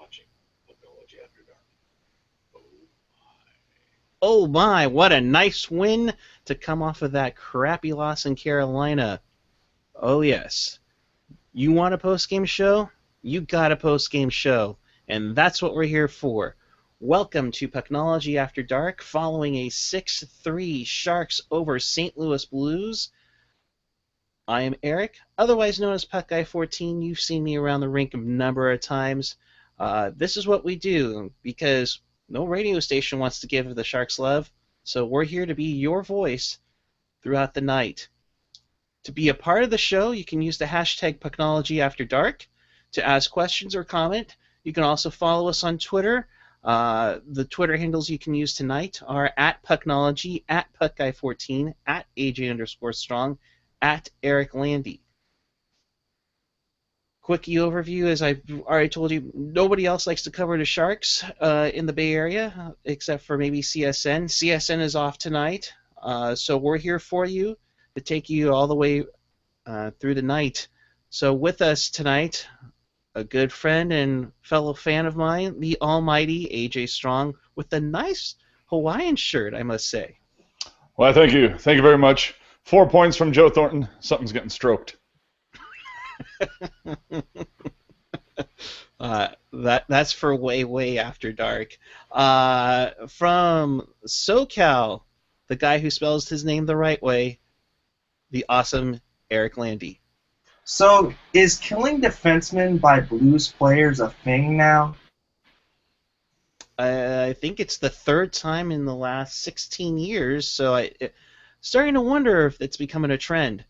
watching Pucknology After Dark. Oh Oh my, what a nice win to come off of that crappy loss in Carolina. Oh yes. You want a post-game show? You got a post-game show. And that's what we're here for. Welcome to Pucknology After Dark, following a 6-3 Sharks over St. Louis Blues. I am Eric, otherwise known as PuckGuy14. You've seen me around the rink a number of times. This is what we do, because no radio station wants to give the Sharks love, so we're here to be your voice throughout the night. To be a part of the show, you can use the hashtag PucknologyAfterDark to ask questions or comment. You can also follow us on Twitter. The Twitter handles you can use tonight are at Pucknology, at PuckGuy14, at AJ_Strong, at Eric Landy. Quickie overview, as I've already told you, nobody else likes to cover the Sharks in the Bay Area except for maybe CSN. CSN is off tonight, so we're here for you to take you all the way through the night. So with us tonight, a good friend and fellow fan of mine, the almighty AJ Strong, with a nice Hawaiian shirt, I must say. Well, thank you. Thank you very much. 4 points from Joe Thornton. Something's getting stroked. That's for way after dark. From SoCal, the guy who spells his name the right way, the awesome Eric Landy. So, is killing defensemen by Blues players a thing now? I think it's the third time in the last 16 years, so starting to wonder if it's becoming a trend.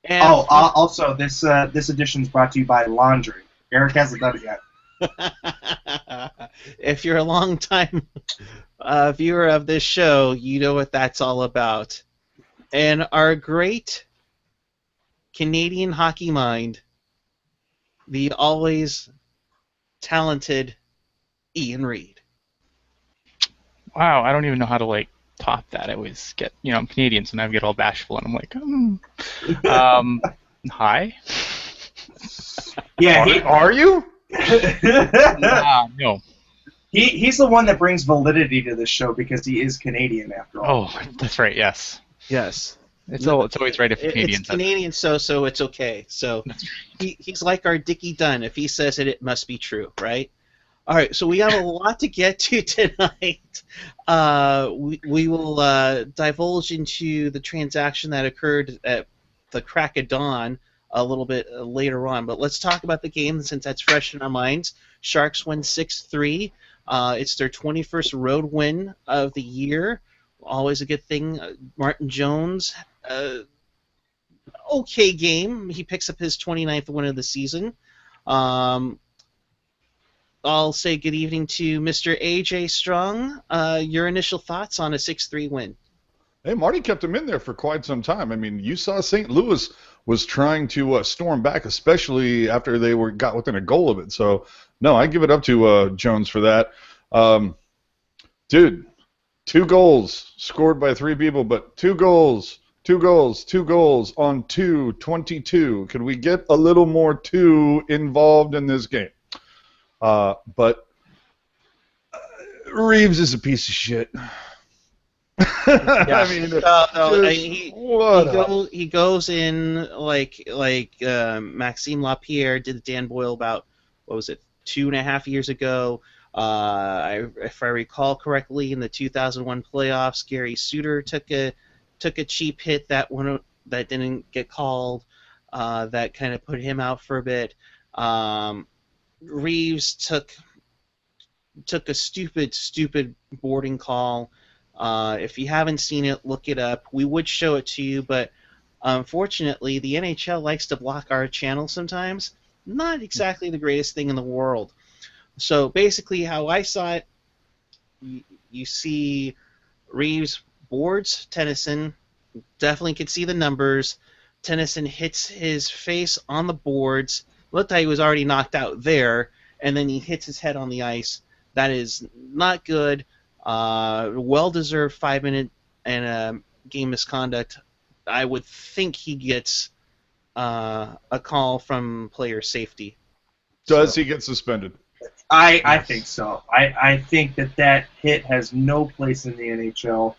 And also, this edition is brought to you by Laundry. Eric hasn't done it yet. If you're a long-time viewer of this show, you know what that's all about. And our great Canadian hockey mind, the always talented Ian Reed. Wow, I don't even know how to top that. I always get, I'm Canadian, so now I get all bashful, and I'm like, hi. Yeah, Are you? No. He's the one that brings validity to this show because he is Canadian after all. Oh, that's right. Yes. Yes. It's always right if Canadian it's Canadian, so it's okay. So he's like our Dickie Dunn. If he says it, it must be true, right? All right, so we have a lot to get to tonight. We will divulge into the transaction that occurred at the crack of dawn a little bit later on. But let's talk about the game since that's fresh in our minds. Sharks win 6-3. It's their 21st road win of the year. Always a good thing. Martin Jones, okay game. He picks up his 29th win of the season. I'll say good evening to Mr. AJ Strong. Your initial thoughts on a 6-3 win? Hey, Marty kept him in there for quite some time. I mean, you saw St. Louis was trying to storm back, especially after they got within a goal of it. So, no, I give it up to Jones for that. Dude, 2 goals scored by 3 people, but 2 goals on 2-22. Could we get a little more 2 involved in this game? But Reeves is a piece of shit. Yeah. I mean, he goes in like Maxime Lapierre did Dan Boyle about, what was it, 2.5 years ago. If I recall correctly, in the 2001 playoffs, Gary Suter took a cheap hit that didn't get called. That kind of put him out for a bit. Reeves took a stupid boarding call. If you haven't seen it, look it up. We would show it to you, but unfortunately, the NHL likes to block our channel sometimes. Not exactly the greatest thing in the world. So basically, how I saw it, you see Reeves boards Tennyson. Definitely could see the numbers. Tennyson hits his face on the boards. Looked like he was already knocked out there, and then he hits his head on the ice. That is not good. Well-deserved 5-minute and a game misconduct. I would think he gets a call from player safety. Does he get suspended? I think so. I think that hit has no place in the NHL.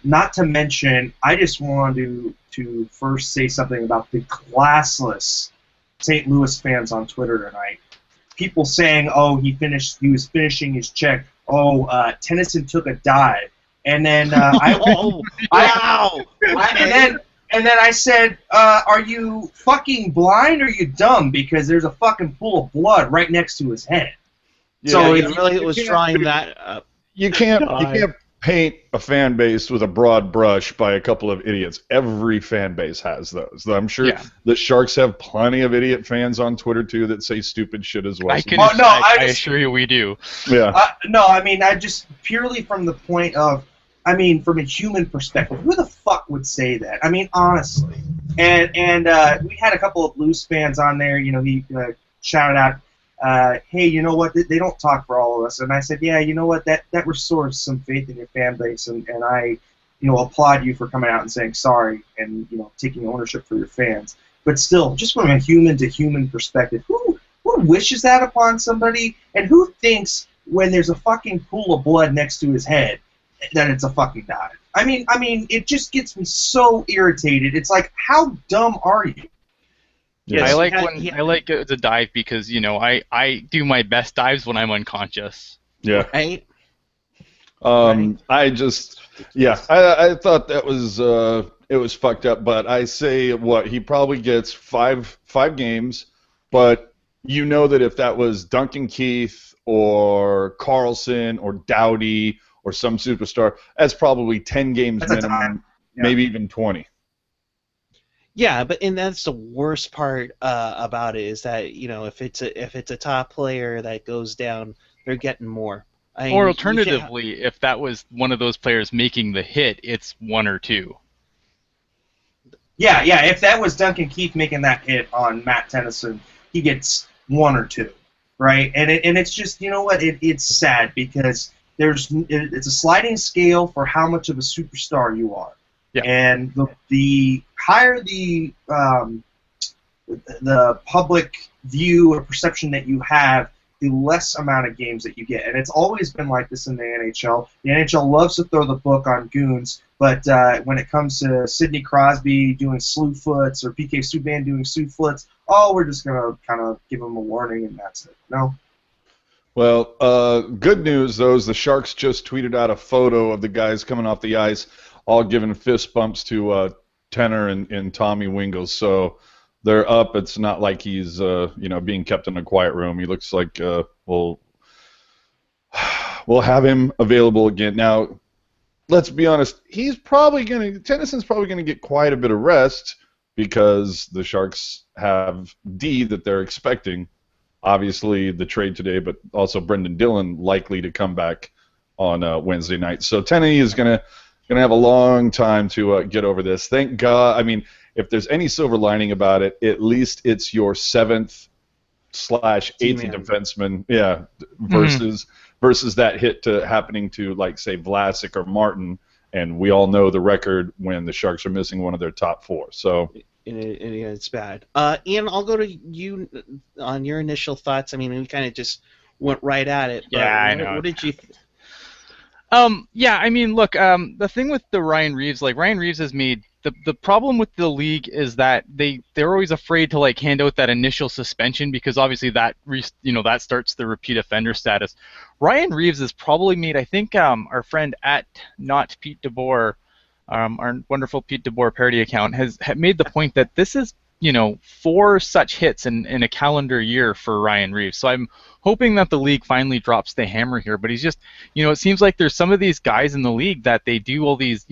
Not to mention, I just wanted to first say something about the classless St. Louis fans on Twitter tonight. People saying, "Oh, he was finishing his check. Oh, Tennyson took a dive," and then Oh, wow! and then I said, "Are you fucking blind or are you dumb? Because there's a fucking pool of blood right next to his head." Yeah, So if he really was can't- drawing that up. You can't paint a fan base with a broad brush by a couple of idiots. Every fan base has those. I'm sure Yeah. the Sharks have plenty of idiot fans on Twitter too that say stupid shit as well. I assure you we do. Yeah. No, I mean, I just purely from the point of, I mean, from a human perspective, who the fuck would say that? I mean, honestly. And we had a couple of Blues fans on there. You know, he shouted out, "Hey, you know what? They don't talk for all of us." And I said, "Yeah, you know what? That restores some faith in your fan base, and I, applaud you for coming out and saying sorry and taking ownership for your fans. But still, just from a human to human perspective, who wishes that upon somebody, and who thinks when there's a fucking pool of blood next to his head that it's a fucking dive? I mean, it just gets me so irritated. It's like, how dumb are you? Yes, I like it's a dive because I do my best dives when I'm unconscious. Yeah. Right? I thought that was it was fucked up, but I say he probably gets five games, but you know that if that was Duncan Keith or Carlson or Doughty or some superstar, that's probably 10 games minimum, maybe even 20. Yeah, and that's the worst part about it is that if it's a top player that goes down, they're getting more. Or alternatively, if that was one of those players making the hit, it's 1 or 2. Yeah. If that was Duncan Keith making that hit on Matt Tennyson, he gets 1 or 2, right? And it's just, you know what? It's sad because it's a sliding scale for how much of a superstar you are. Yeah. And the higher the public view or perception that you have, the less amount of games that you get. And it's always been like this in the NHL. The NHL loves to throw the book on goons, but when it comes to Sidney Crosby doing slew foots or PK Subban doing slew foots, we're just going to kind of give him a warning and that's it. No? Well, good news, though, is the Sharks just tweeted out a photo of the guys coming off the ice all giving fist bumps to Tenner and Tommy Wingels. So they're up. It's not like he's being kept in a quiet room. He looks like we'll have him available again. Now, let's be honest. Tennyson's probably gonna get quite a bit of rest because the Sharks have D that they're expecting. Obviously, the trade today, but also Brendan Dillon likely to come back on Wednesday night. So Tenney is gonna have a long time to get over this. Thank God. I mean, if there's any silver lining about it, at least it's your 7th/8th defenseman, versus that hit happening to, like, say, Vlasic or Martin, and we all know the record when the Sharks are missing one of their top 4. So it's bad. Ian, I'll go to you on your initial thoughts. I mean, we kind of just went right at it. But I know. What did you yeah, I mean, look, the thing with the Ryan Reeves, Ryan Reeves has made the problem with the league is that they're always afraid to hand out that initial suspension because obviously that that starts the repeat offender status. Ryan Reeves has probably made, I think, our friend at not Pete DeBoer, our wonderful Pete DeBoer parody account has made the point that this is 4 such hits in a calendar year for Ryan Reeves. So I'm hoping that the league finally drops the hammer here. But he's just, it seems like there's some of these guys in the league that they do all these,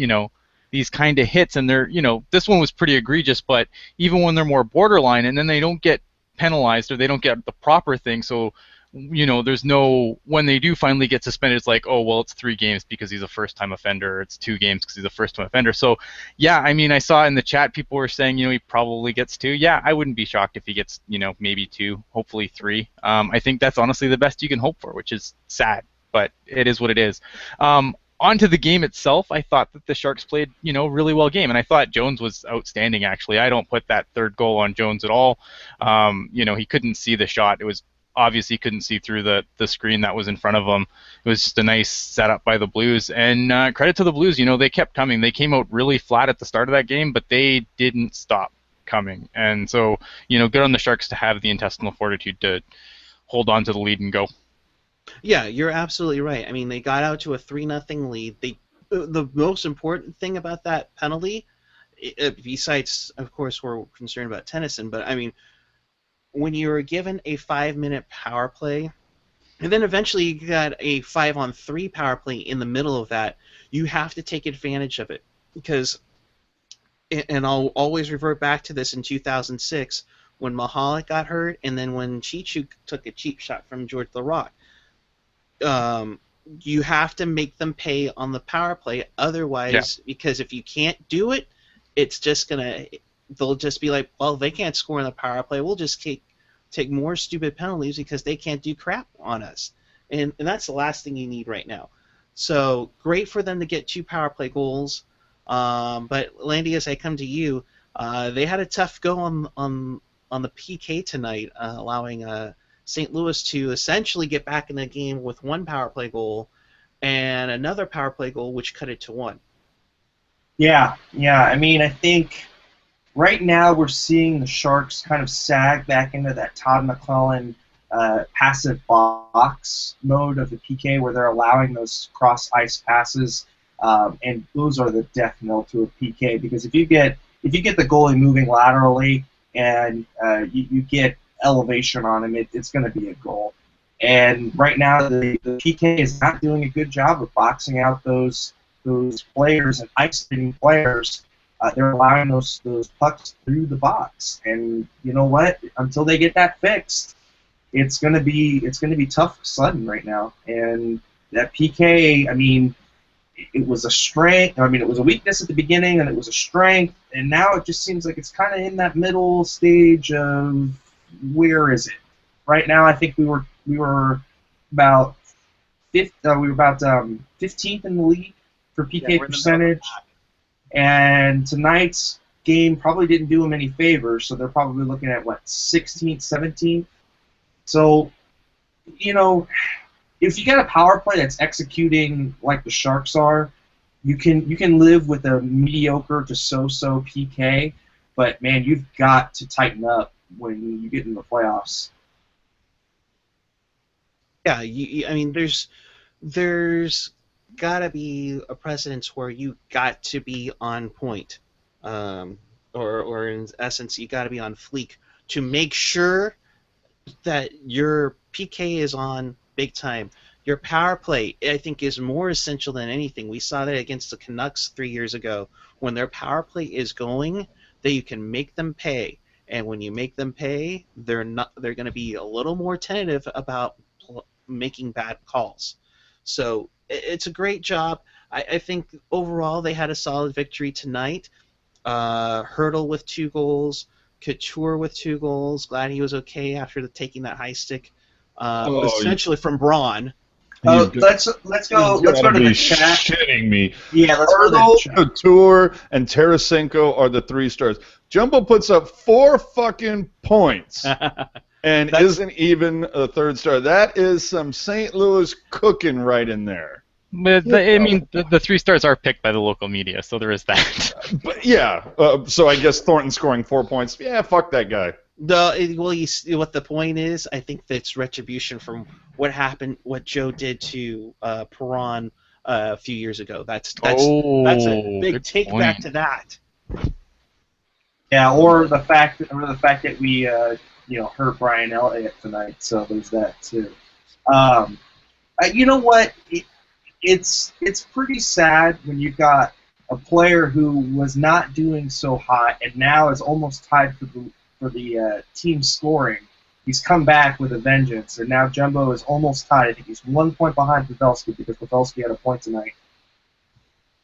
these kind of hits, and they're, this one was pretty egregious, but even when they're more borderline, and then they don't get penalized or they don't get the proper thing, so there's no, when they do finally get suspended, it's like, oh, well, it's 3 games because he's a first-time offender, or it's 2 games because he's a first-time offender. So, yeah, I mean, I saw in the chat people were saying, he probably gets 2. Yeah, I wouldn't be shocked if he gets, maybe 2, hopefully 3. I think that's honestly the best you can hope for, which is sad, but it is what it is. Onto the game itself, I thought that the Sharks played, really well game, and I thought Jones was outstanding, actually. I don't put that third goal on Jones at all. He couldn't see the shot. It was obviously couldn't see through the screen that was in front of him. It was just a nice setup by the Blues, and credit to the Blues. They kept coming. They came out really flat at the start of that game, but they didn't stop coming. And so, good on the Sharks to have the intestinal fortitude to hold on to the lead and go. Yeah, you're absolutely right. I mean, they got out to a 3-0 lead. The most important thing about that penalty, besides, of course, we're concerned about Tennyson, but I mean, when you were given a 5-minute power play, and then eventually you got a 5-on-3 power play in the middle of that, you have to take advantage of it. Because, and I'll always revert back to this in 2006, when Mahalik got hurt, and then when Chichu took a cheap shot from George LaRock. You have to make them pay on the power play, otherwise, because if you can't do it, it's just they'll just be like, well, they can't score in the power play, we'll just take more stupid penalties because they can't do crap on us. And that's the last thing you need right now. So great for them to get 2 power play goals. But Landy, as I come to you, they had a tough go on the PK tonight, allowing St. Louis to essentially get back in the game with 1 power play goal and another power play goal, which cut it to 1. Yeah. I mean, I think right now we're seeing the Sharks kind of sag back into that Todd McClellan passive box mode of the PK, where they're allowing those cross ice passes, and those are the death knell to a PK, because if you get the goalie moving laterally and you get elevation on him, it's going to be a goal. And right now the PK is not doing a good job of boxing out those players and isolating players. They're allowing those pucks through the box, and you know what? Until they get that fixed, it's going to be tough sledding right now. And that PK, I mean, it was a strength. I mean, it was a weakness at the beginning, and it was a strength, and now it just seems like it's kind of in that middle stage of where is it? Right now, I think we were about 15th in the league for PK percentage, and tonight's game probably didn't do them any favors, so they're probably looking at 16th, 17th. So, if you got a power play that's executing like the Sharks are, you can live with a mediocre to so-so PK, but man, you've got to tighten up when you get in the playoffs. Yeah, I mean, there's got to be a precedence where you got to be on point, or in essence, you got to be on fleek to make sure that your PK is on big time. Your power play, I think, is more essential than anything. We saw that against the Canucks 3 years ago. When their power play is going, that you can make them pay. And when you make them pay, they're going to be a little more tentative about making bad calls. So it's a great job. I think overall they had a solid victory tonight. Hurdle with 2 goals, Couture with 2 goals. Glad he was okay after taking that high stick, essentially from Braun. Let's go to the chat. Shitting me. Yeah, let's Hurdle, go to the chat. Couture, and Tarasenko are the 3 stars. Jumbo puts up 4 fucking points and isn't even a 3rd star. That is some St. Louis cooking right in there. But the 3 stars are picked by the local media, so there is that. But yeah, so I guess Thornton scoring 4 points. Yeah, fuck that guy. What the point is, I think that's retribution from what happened, what Joe did to Perron a few years ago. That's a big take back to that. Yeah, or the fact that we hurt Brian Elliott tonight. So there's that too. You know what? It's pretty sad when you've got a player who was not doing so hot and now is almost tied for the team scoring. He's come back with a vengeance, and now Jumbo is almost tied. I think he's 1 point behind Pavelski because Pavelski had a point tonight.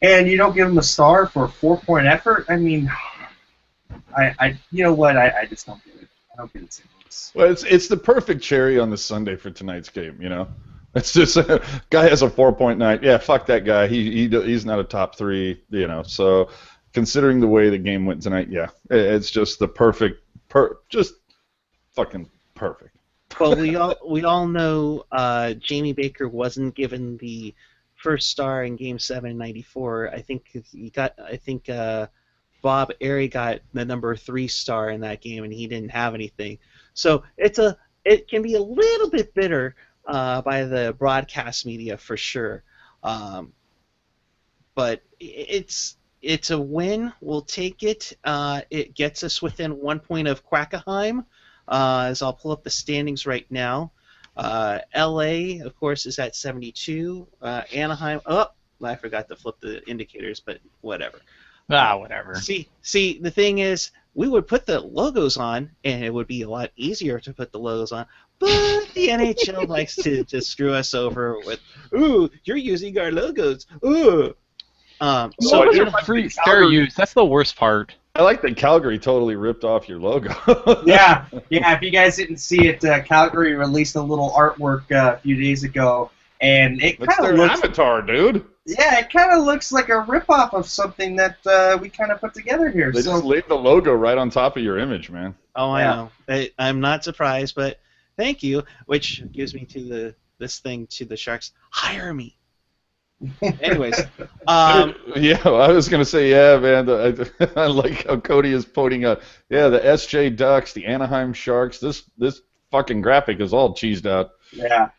And you don't give him a star for a 4-point effort? I mean, I you know what? I just don't get it. I don't get it. Well, it's the perfect cherry on the Sunday for tonight's game, you know? It's just a guy has a 4-point night. Yeah, fuck that guy. He's not a top 3, you know. So considering the way the game went tonight, yeah, it's just the perfect, just fucking perfect. Well, we all know Jamie Baker wasn't given the first star in Game 7 in '94. I think Bob Airy got the number 3 star in that game, and he didn't have anything. So it can be a little bit bitter by the broadcast media for sure. Um, but it's a win. We'll take it. It gets us within 1 point of Quackenheim. As I'll pull up the standings right now. LA, of course, is at 72. Anaheim. Oh, I forgot to flip the indicators, but whatever. Whatever. See, the thing is, we would put the logos on, and it would be a lot easier to put the logos on. But the NHL likes to just screw us over with, ooh, you're using our logos. Ooh. So Those I are free, fair use. That's the worst part. I like that Calgary totally ripped off your logo. Yeah. If you guys didn't see it, Calgary released a little artwork a few days ago, and it That's kind their of looks. avatar, dude. Yeah, it kind of looks like a ripoff of something that we kind of put together here. They just laid the logo right on top of your image, man. Oh, I Yeah. know. I'm not surprised, but thank you. Which gives me to this thing to the Sharks. Hire me. Anyways, Yeah, I was gonna say, yeah, man. I like how Cody is pointing out. Yeah, the SJ Ducks, the Anaheim Sharks. This fucking graphic is all cheesed out. Yeah.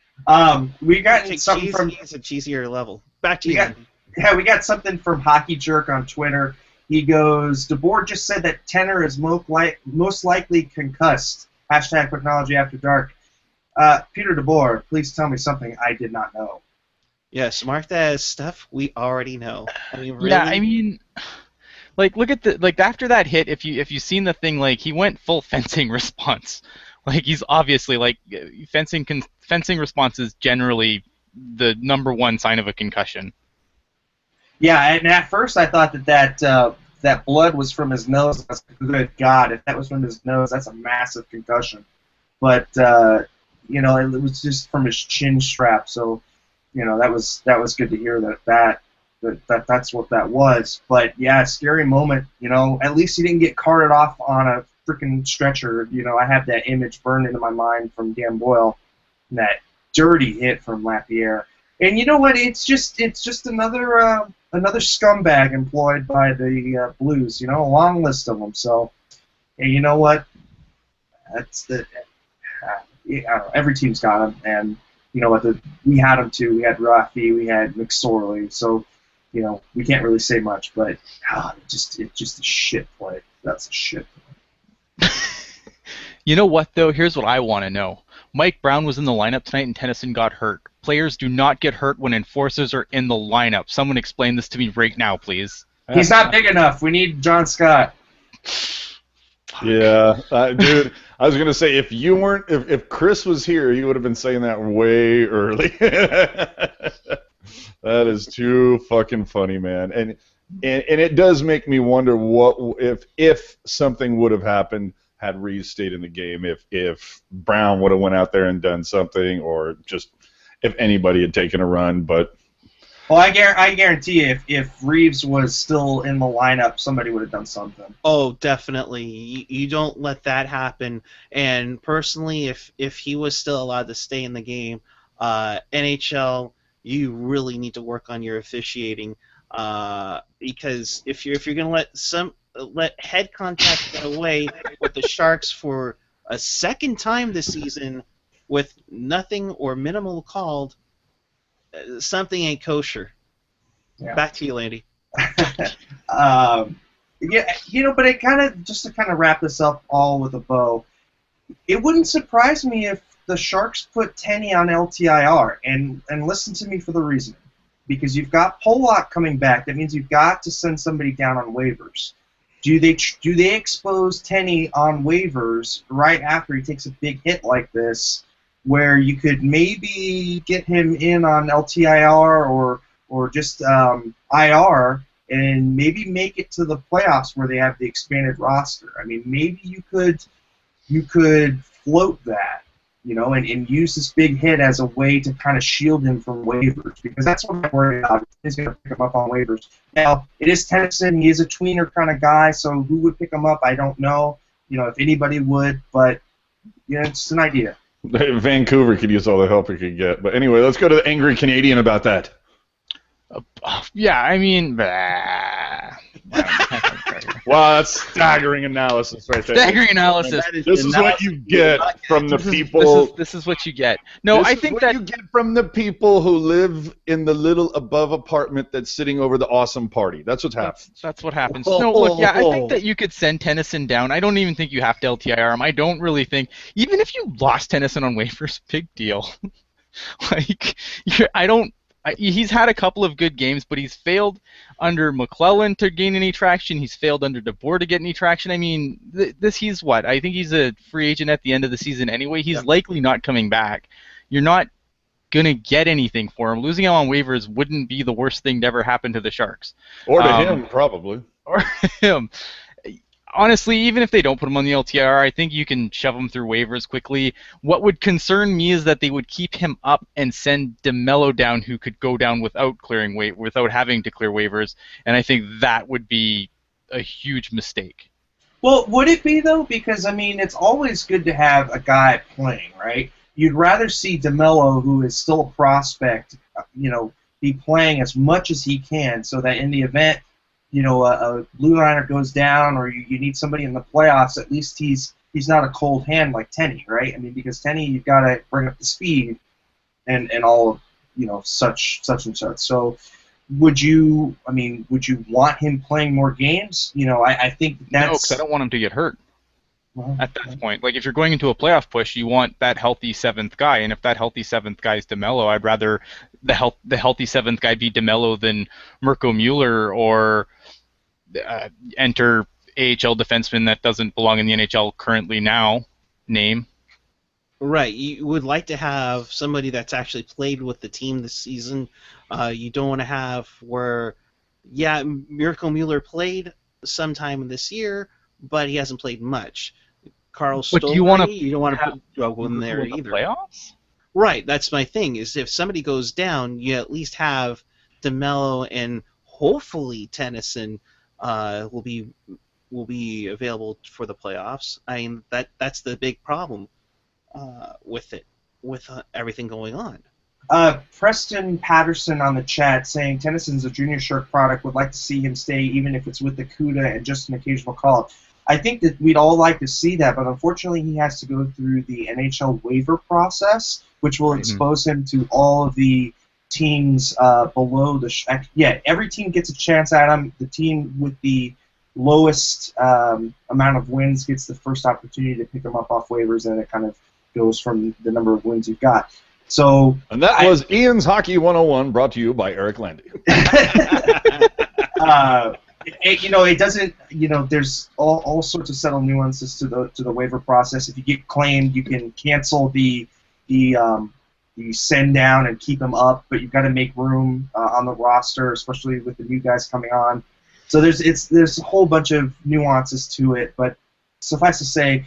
We got take something from. it's a cheesier level. Back to you. Yeah. Yeah, we got something from Hockey Jerk on Twitter. He goes, DeBoer just said that Tenor is most likely concussed. Hashtag Pucknology After Dark. Peter DeBoer, please tell me something I did not know. Yes, mark that as stuff we already know. I mean, really? Yeah, I mean, like, look at after that hit. If you've seen the thing, like, he went full fencing response. Like, he's obviously like fencing response is generally the #1 sign of a concussion. Yeah, and at first I thought that blood was from his nose. I was like, good God, if that was from his nose, that's a massive concussion. But it was just from his chin strap. So, that was good to hear that's what that was. But yeah, scary moment. At least he didn't get carted off on a freaking stretcher. I have that image burned into my mind from Dan Boyle, and that dirty hit from Lapierre. And you know what? It's just another scumbag employed by the Blues. A long list of them. So, hey, you know what? That's the. I don't know, every team's got them, and you know what? We had them too. We had Rafi, we had McSorley. So, we can't really say much, but it's just a shit play. That's a shit play. You know what, though? Here's what I want to know. Mike Brown was in the lineup tonight and Tennyson got hurt. Players do not get hurt when enforcers are in the lineup. Someone explain this to me right now, please. He's not big enough. We need John Scott. Yeah, dude. I was gonna say if Chris was here, he would have been saying that way early. That is too fucking funny, man. And it does make me wonder what if something would have happened had Reeves stayed in the game, if Brown would have went out there and done something, or just if anybody had taken a run. But well, I guarantee you, if Reeves was still in the lineup, somebody would have done something. Oh, definitely. You don't let that happen. And personally, if he was still allowed to stay in the game, NHL, you really need to work on your officiating, because if you're going to let head contact get away with the Sharks for a second time this season with nothing or minimal called, something ain't kosher. Yeah. Back to you, Landy. Yeah, but it just to wrap this up all with a bow, it wouldn't surprise me if the Sharks put Tenney on LTIR, and listen to me for the reasoning. Because you've got Pollock coming back, that means you've got to send somebody down on waivers. Do they expose Tenney on waivers right after he takes a big hit like this, where you could maybe get him in on LTIR or just IR, and maybe make it to the playoffs where they have the expanded roster? I mean, maybe you could float that, and use this big hit as a way to kind of shield him from waivers, because that's what I'm worried about. He's going to pick him up on waivers. Now, it is Tennyson. He is a tweener kind of guy, so who would pick him up, I don't know. If anybody would, but it's just an idea. Vancouver could use all the help it could get. But anyway, let's go to the angry Canadian about that. Yeah, I mean, Wow, that's staggering analysis right there. staggering analysis. This is what you get from the people. This is what you get. No, I think that you get from the people who live in the little above apartment that's sitting over the awesome party. That's what's happening. That's what happens. No, look, yeah, I think that you could send Tennyson down. I don't even think you have to LTIR him. I don't really think, even if you lost Tennyson on waivers, big deal. Like, he's had a couple of good games, but he's failed under McClellan to gain any traction. He's failed under DeBoer to get any traction. I mean, he's what? I think he's a free agent at the end of the season anyway. He's likely not coming back. You're not going to get anything for him. Losing him on waivers wouldn't be the worst thing to ever happen to the Sharks. Or to him, probably. Or him. Honestly, even if they don't put him on the LTIR, I think you can shove him through waivers quickly. What would concern me is that they would keep him up and send DeMello down, who could go down without having to clear waivers, and I think that would be a huge mistake. Well, would it be, though? Because, I mean, it's always good to have a guy playing, right? You'd rather see DeMello, who is still a prospect, be playing as much as he can so that in the event a blue liner goes down or you need somebody in the playoffs, at least he's not a cold hand like Tenny, right? I mean, because Tenny, you've got to bring up the speed and all of, such and such. So would you want him playing more games? I think that's... No, because I don't want him to get hurt. At that point, like if you're going into a playoff push, you want that healthy seventh guy, and if that healthy seventh guy is DeMello, I'd rather the healthy seventh guy be DeMello than Mirko Mueller or enter AHL defenseman that doesn't belong in the NHL currently now. Name. Right, you would like to have somebody that's actually played with the team this season. You don't want to have where, Mirko Mueller played sometime this year, but he hasn't played much. Carl Stolpe, you don't want to put in there either. Playoffs? Right, that's my thing. Is if somebody goes down, you at least have DeMello and hopefully Tennyson will be available for the playoffs. I mean that's the big problem with everything going on. Preston Patterson on the chat saying Tennyson's a junior Shark product. Would like to see him stay, even if it's with the CUDA and just an occasional call-up. I think that we'd all like to see that, but unfortunately he has to go through the NHL waiver process, which will expose him to all of the teams below the... every team gets a chance at him. The team with the lowest amount of wins gets the first opportunity to pick him up off waivers, and it kind of goes from the number of wins you've got. And that was Ian's Hockey 101, brought to you by Eric Landy. It doesn't. There's all sorts of subtle nuances to the waiver process. If you get claimed, you can cancel the send down and keep them up, but you've got to make room on the roster, especially with the new guys coming on. So there's a whole bunch of nuances to it, but suffice to say,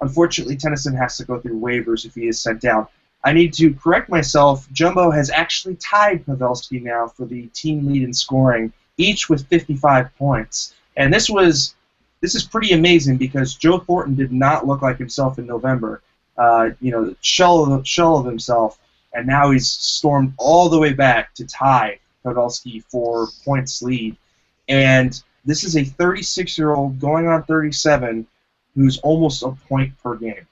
unfortunately, Tennyson has to go through waivers if he is sent down. I need to correct myself. Jumbo has actually tied Pavelski now for the team lead in scoring, each with 55 points. And this is pretty amazing because Joe Thornton did not look like himself in November. Shell of himself, and now he's stormed all the way back to tie Pavelski for points lead. And this is a 36-year-old going on 37 who's almost a point per game.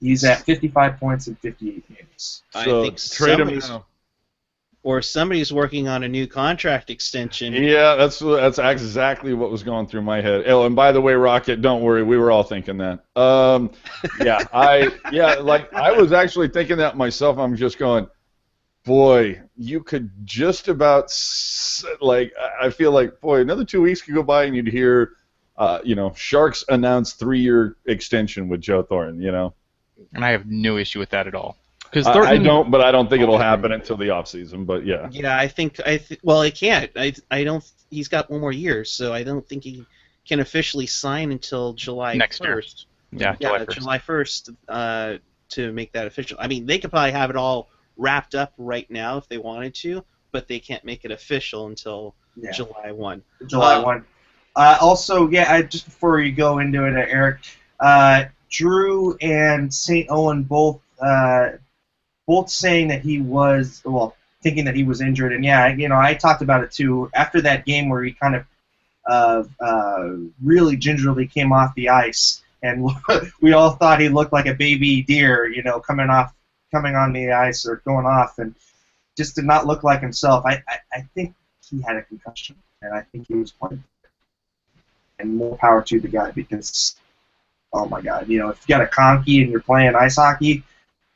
He's at 55 points in 58 games. I think trade him now. Or somebody's working on a new contract extension. Yeah, that's exactly what was going through my head. Oh, and by the way, Rocket, don't worry, we were all thinking that. I was actually thinking that myself. I'm just going, boy, you could just about I feel like, boy, another 2 weeks could go by and you'd hear, Sharks announce 3-year extension with Joe Thornton. And I have no issue with that at all. I don't think it'll happen until the offseason, but yeah. Yeah, I think well, it can't. I don't. He's got one more year, so I don't think he can officially sign until July next 1st. Year. Yeah, July 1st to make that official. I mean, they could probably have it all wrapped up right now if they wanted to, but they can't make it official until July 1. July 1. Also, just before you go into it, Eric, Drew and St. Owen both both saying that he was, well, thinking that he was injured. And yeah, I talked about it too. After that game where he kind of really gingerly came off the ice, and we all thought he looked like a baby deer, coming on the ice or going off, and just did not look like himself. I think he had a concussion, and I think he was playing. And more power to the guy, because, oh my God, if you got a conky and you're playing ice hockey,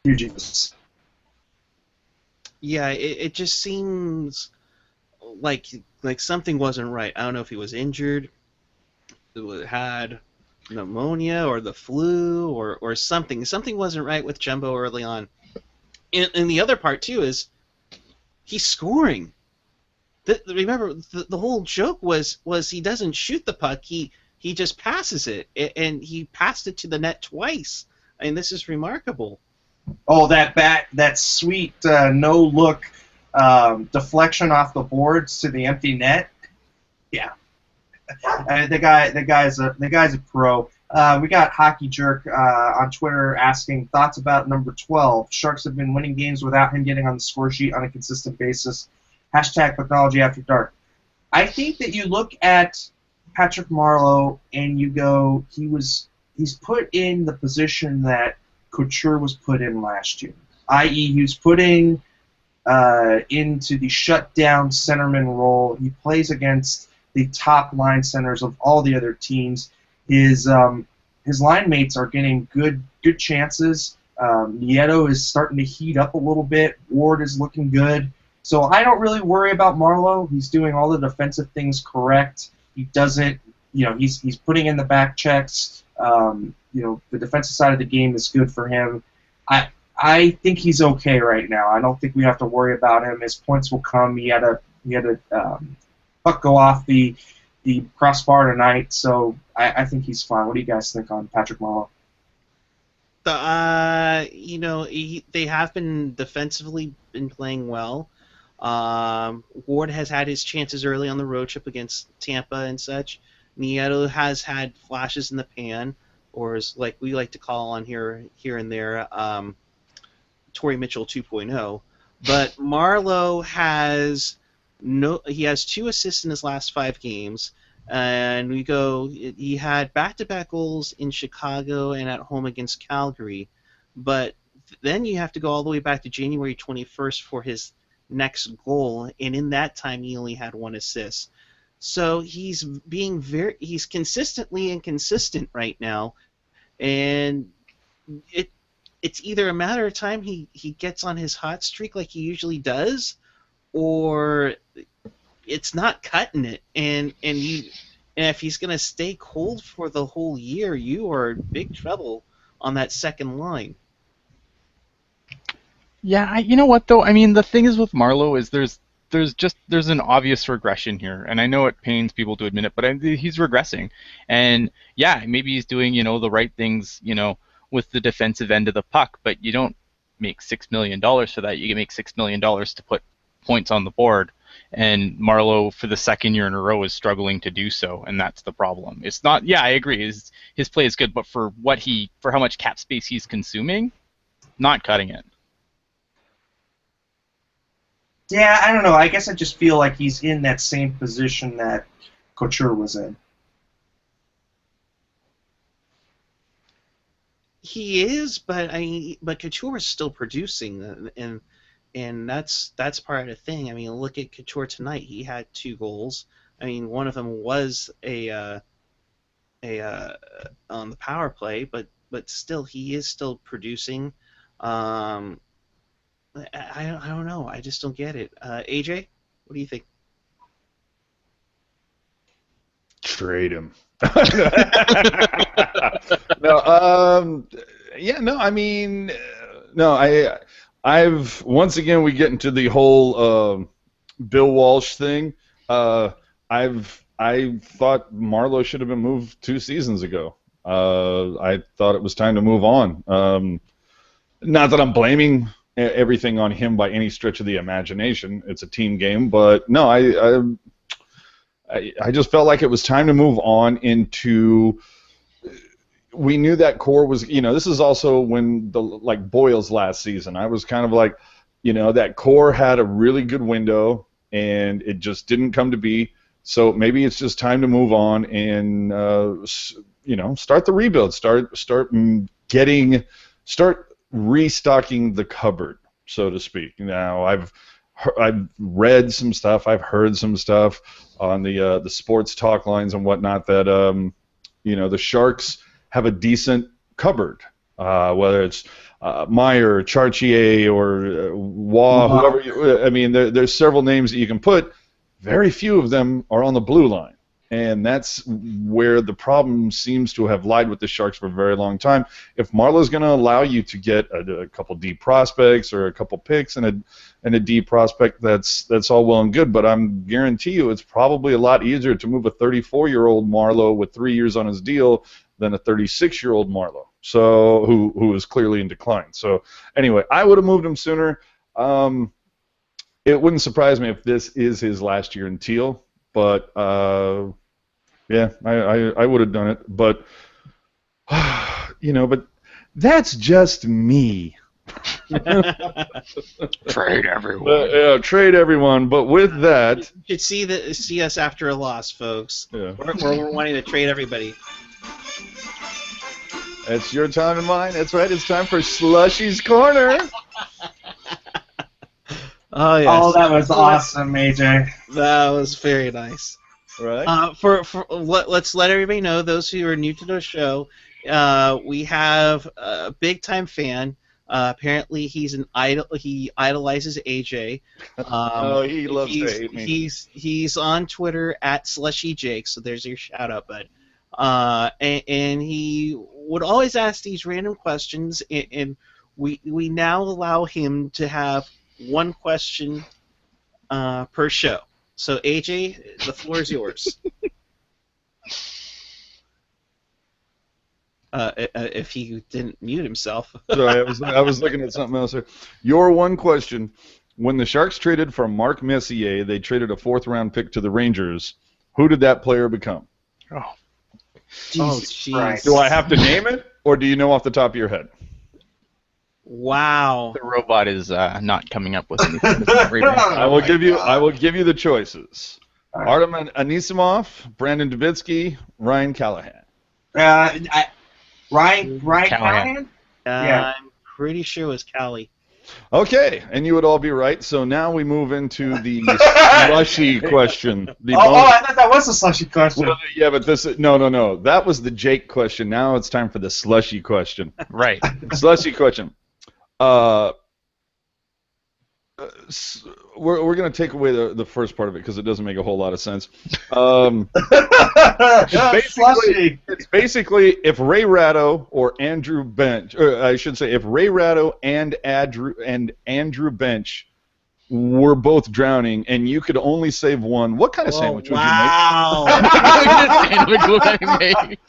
you're Jesus. Yeah, it just seems like something wasn't right. I don't know if he was injured, had pneumonia or the flu or something. Something wasn't right with Jumbo early on. And the other part too is he's scoring. Remember, the whole joke was he doesn't shoot the puck. He just passes it, and he passed it to the net twice. I mean, this is remarkable. Oh, that sweet no-look deflection off the boards to the empty net. Yeah, the guy's a pro. We got Hockey Jerk on Twitter asking thoughts about number 12. Sharks have been winning games without him getting on the score sheet on a consistent basis. Hashtag Pucknology After Dark. I think that you look at Patrick Marleau and you go, he's put in the position that Couture was put in last year, i.e. he was putting into the shutdown centerman role. He plays against the top line centers of all the other teams. His line mates are getting good chances. Nieto is starting to heat up a little bit. Ward is looking good. So I don't really worry about Marleau. He's doing all the defensive things correct. He doesn't, he's putting in the back checks. The defensive side of the game is good for him. I think he's okay right now. I don't think we have to worry about him. His points will come. He had a puck go off the crossbar tonight, so I think he's fine. What do you guys think on Patrick Marleau? They have been defensively playing well. Ward has had his chances early on the road trip against Tampa and such. Nieto has had flashes in the pan, or as like we like to call on here and there, Torrey Mitchell 2.0. But Marleau has he has 2 assists in his last 5 games, and he had back-to-back goals in Chicago and at home against Calgary. But then you have to go all the way back to January 21st for his next goal, and in that time he only had 1 assist. So he's consistently inconsistent right now, and it's either a matter of time he gets on his hot streak like he usually does, or it's not cutting it. And if he's gonna stay cold for the whole year, you are in big trouble on that second line. Yeah, you know what though? I mean, the thing is with Marleau is there's an obvious regression here, and I know it pains people to admit it, but he's regressing, and yeah, maybe he's doing the right things with the defensive end of the puck, but you don't make $6 million for that. You can make $6 million to put points on the board, and Marleau for the second year in a row is struggling to do so, and that's the problem. It's not. Yeah, I agree. His play is good, but for how much cap space he's consuming, not cutting it. Yeah, I don't know. I guess I just feel like he's in that same position that Couture was in. He is, but Couture is still producing, and that's part of the thing. I mean, look at Couture tonight. He had 2 goals. I mean, one of them was on the power play, but still, he is still producing. I don't know. I just don't get it. AJ, what do you think? Trade him. No. I mean, no. I've once again we get into the whole Bill Walsh thing. I thought Marleau should have been moved 2 seasons ago. I thought it was time to move on. Not that I'm blaming everything on him by any stretch of the imagination. It's a team game, but no, I just felt like it was time to move on into we knew that core was, this is also when like Boyle's last season. I was kind of like, that core had a really good window and it just didn't come to be. So maybe it's just time to move on and start the rebuild. Start restocking the cupboard, so to speak. Now I've read some stuff. I've heard some stuff on the sports talk lines and whatnot that the Sharks have a decent cupboard, whether it's Meyer, Chartier, or Waugh, whoever. There's several names that you can put. Very few of them are on the blue line, and that's where the problem seems to have lied with the Sharks for a very long time. If Marlowe's going to allow you to get a couple D prospects or a couple picks and a D prospect, that's all well and good, but I'm guarantee you it's probably a lot easier to move a 34-year-old Marlowe with 3 years on his deal than a 36-year-old Marlowe, so who is clearly in decline. So anyway, I would have moved him sooner. It wouldn't surprise me if this is his last year in Teal, but yeah, I would have done it. But but that's just me. Trade everyone. Trade everyone. But with that, You should see us after a loss, folks. Yeah. We're wanting to trade everybody. It's your time and mine. That's right. It's time for Slushy's Corner. Oh yes. Oh, that was awesome, AJ. That was very nice. Right. Let's let everybody know, those who are new to the show, we have a big time fan. Apparently, he's an idol. He idolizes AJ. He loves to hate me. He's on Twitter at SlushyJake. So there's your shout out, bud. And he would always ask these random questions, and we now allow him to have one question per show. So AJ, the floor is yours. If he didn't mute himself. Sorry, I was looking at something else here. Your one question: when the Sharks traded for Mark Messier, they traded a 4th-round pick to the Rangers. Who did that player become? Oh, Jesus Christ. Do I have to name it, or do you know off the top of your head? Wow. the robot is not coming up with anything. I will give you the choices: Artem Anisimov, Brandon Dubitsky, Ryan Callahan. Ryan Callahan? Yeah. I'm pretty sure it was Callie. Okay, and you would all be right. So now we move into the slushy question. I thought that was a slushy question. Well, yeah, but no. That was the Jake question. Now it's time for the slushy question. Right. Slushy question. We're going to take away the first part of it because it doesn't make a whole lot of sense. It's basically if Ray Ratto or Andrew Bench, or I should say if Ray Ratto and Andrew Bench were both drowning and you could only save one, what kind of sandwich would you make? Wow. What sandwich would I make?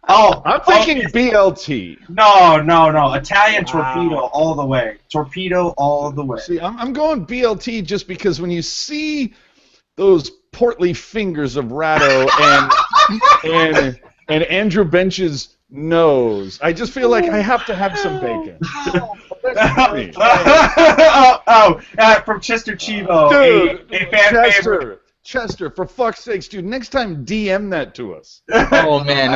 I'm thinking BLT. No. Italian torpedo all the way. Torpedo all the way. See, I'm going BLT just because when you see those portly fingers of Ratto and Andrew Bench's nose, I just feel like I have to have some bacon. From Chester Chivo, Dude, a fan favorite. Chester, for fuck's sakes, dude, next time DM that to us. Oh, man.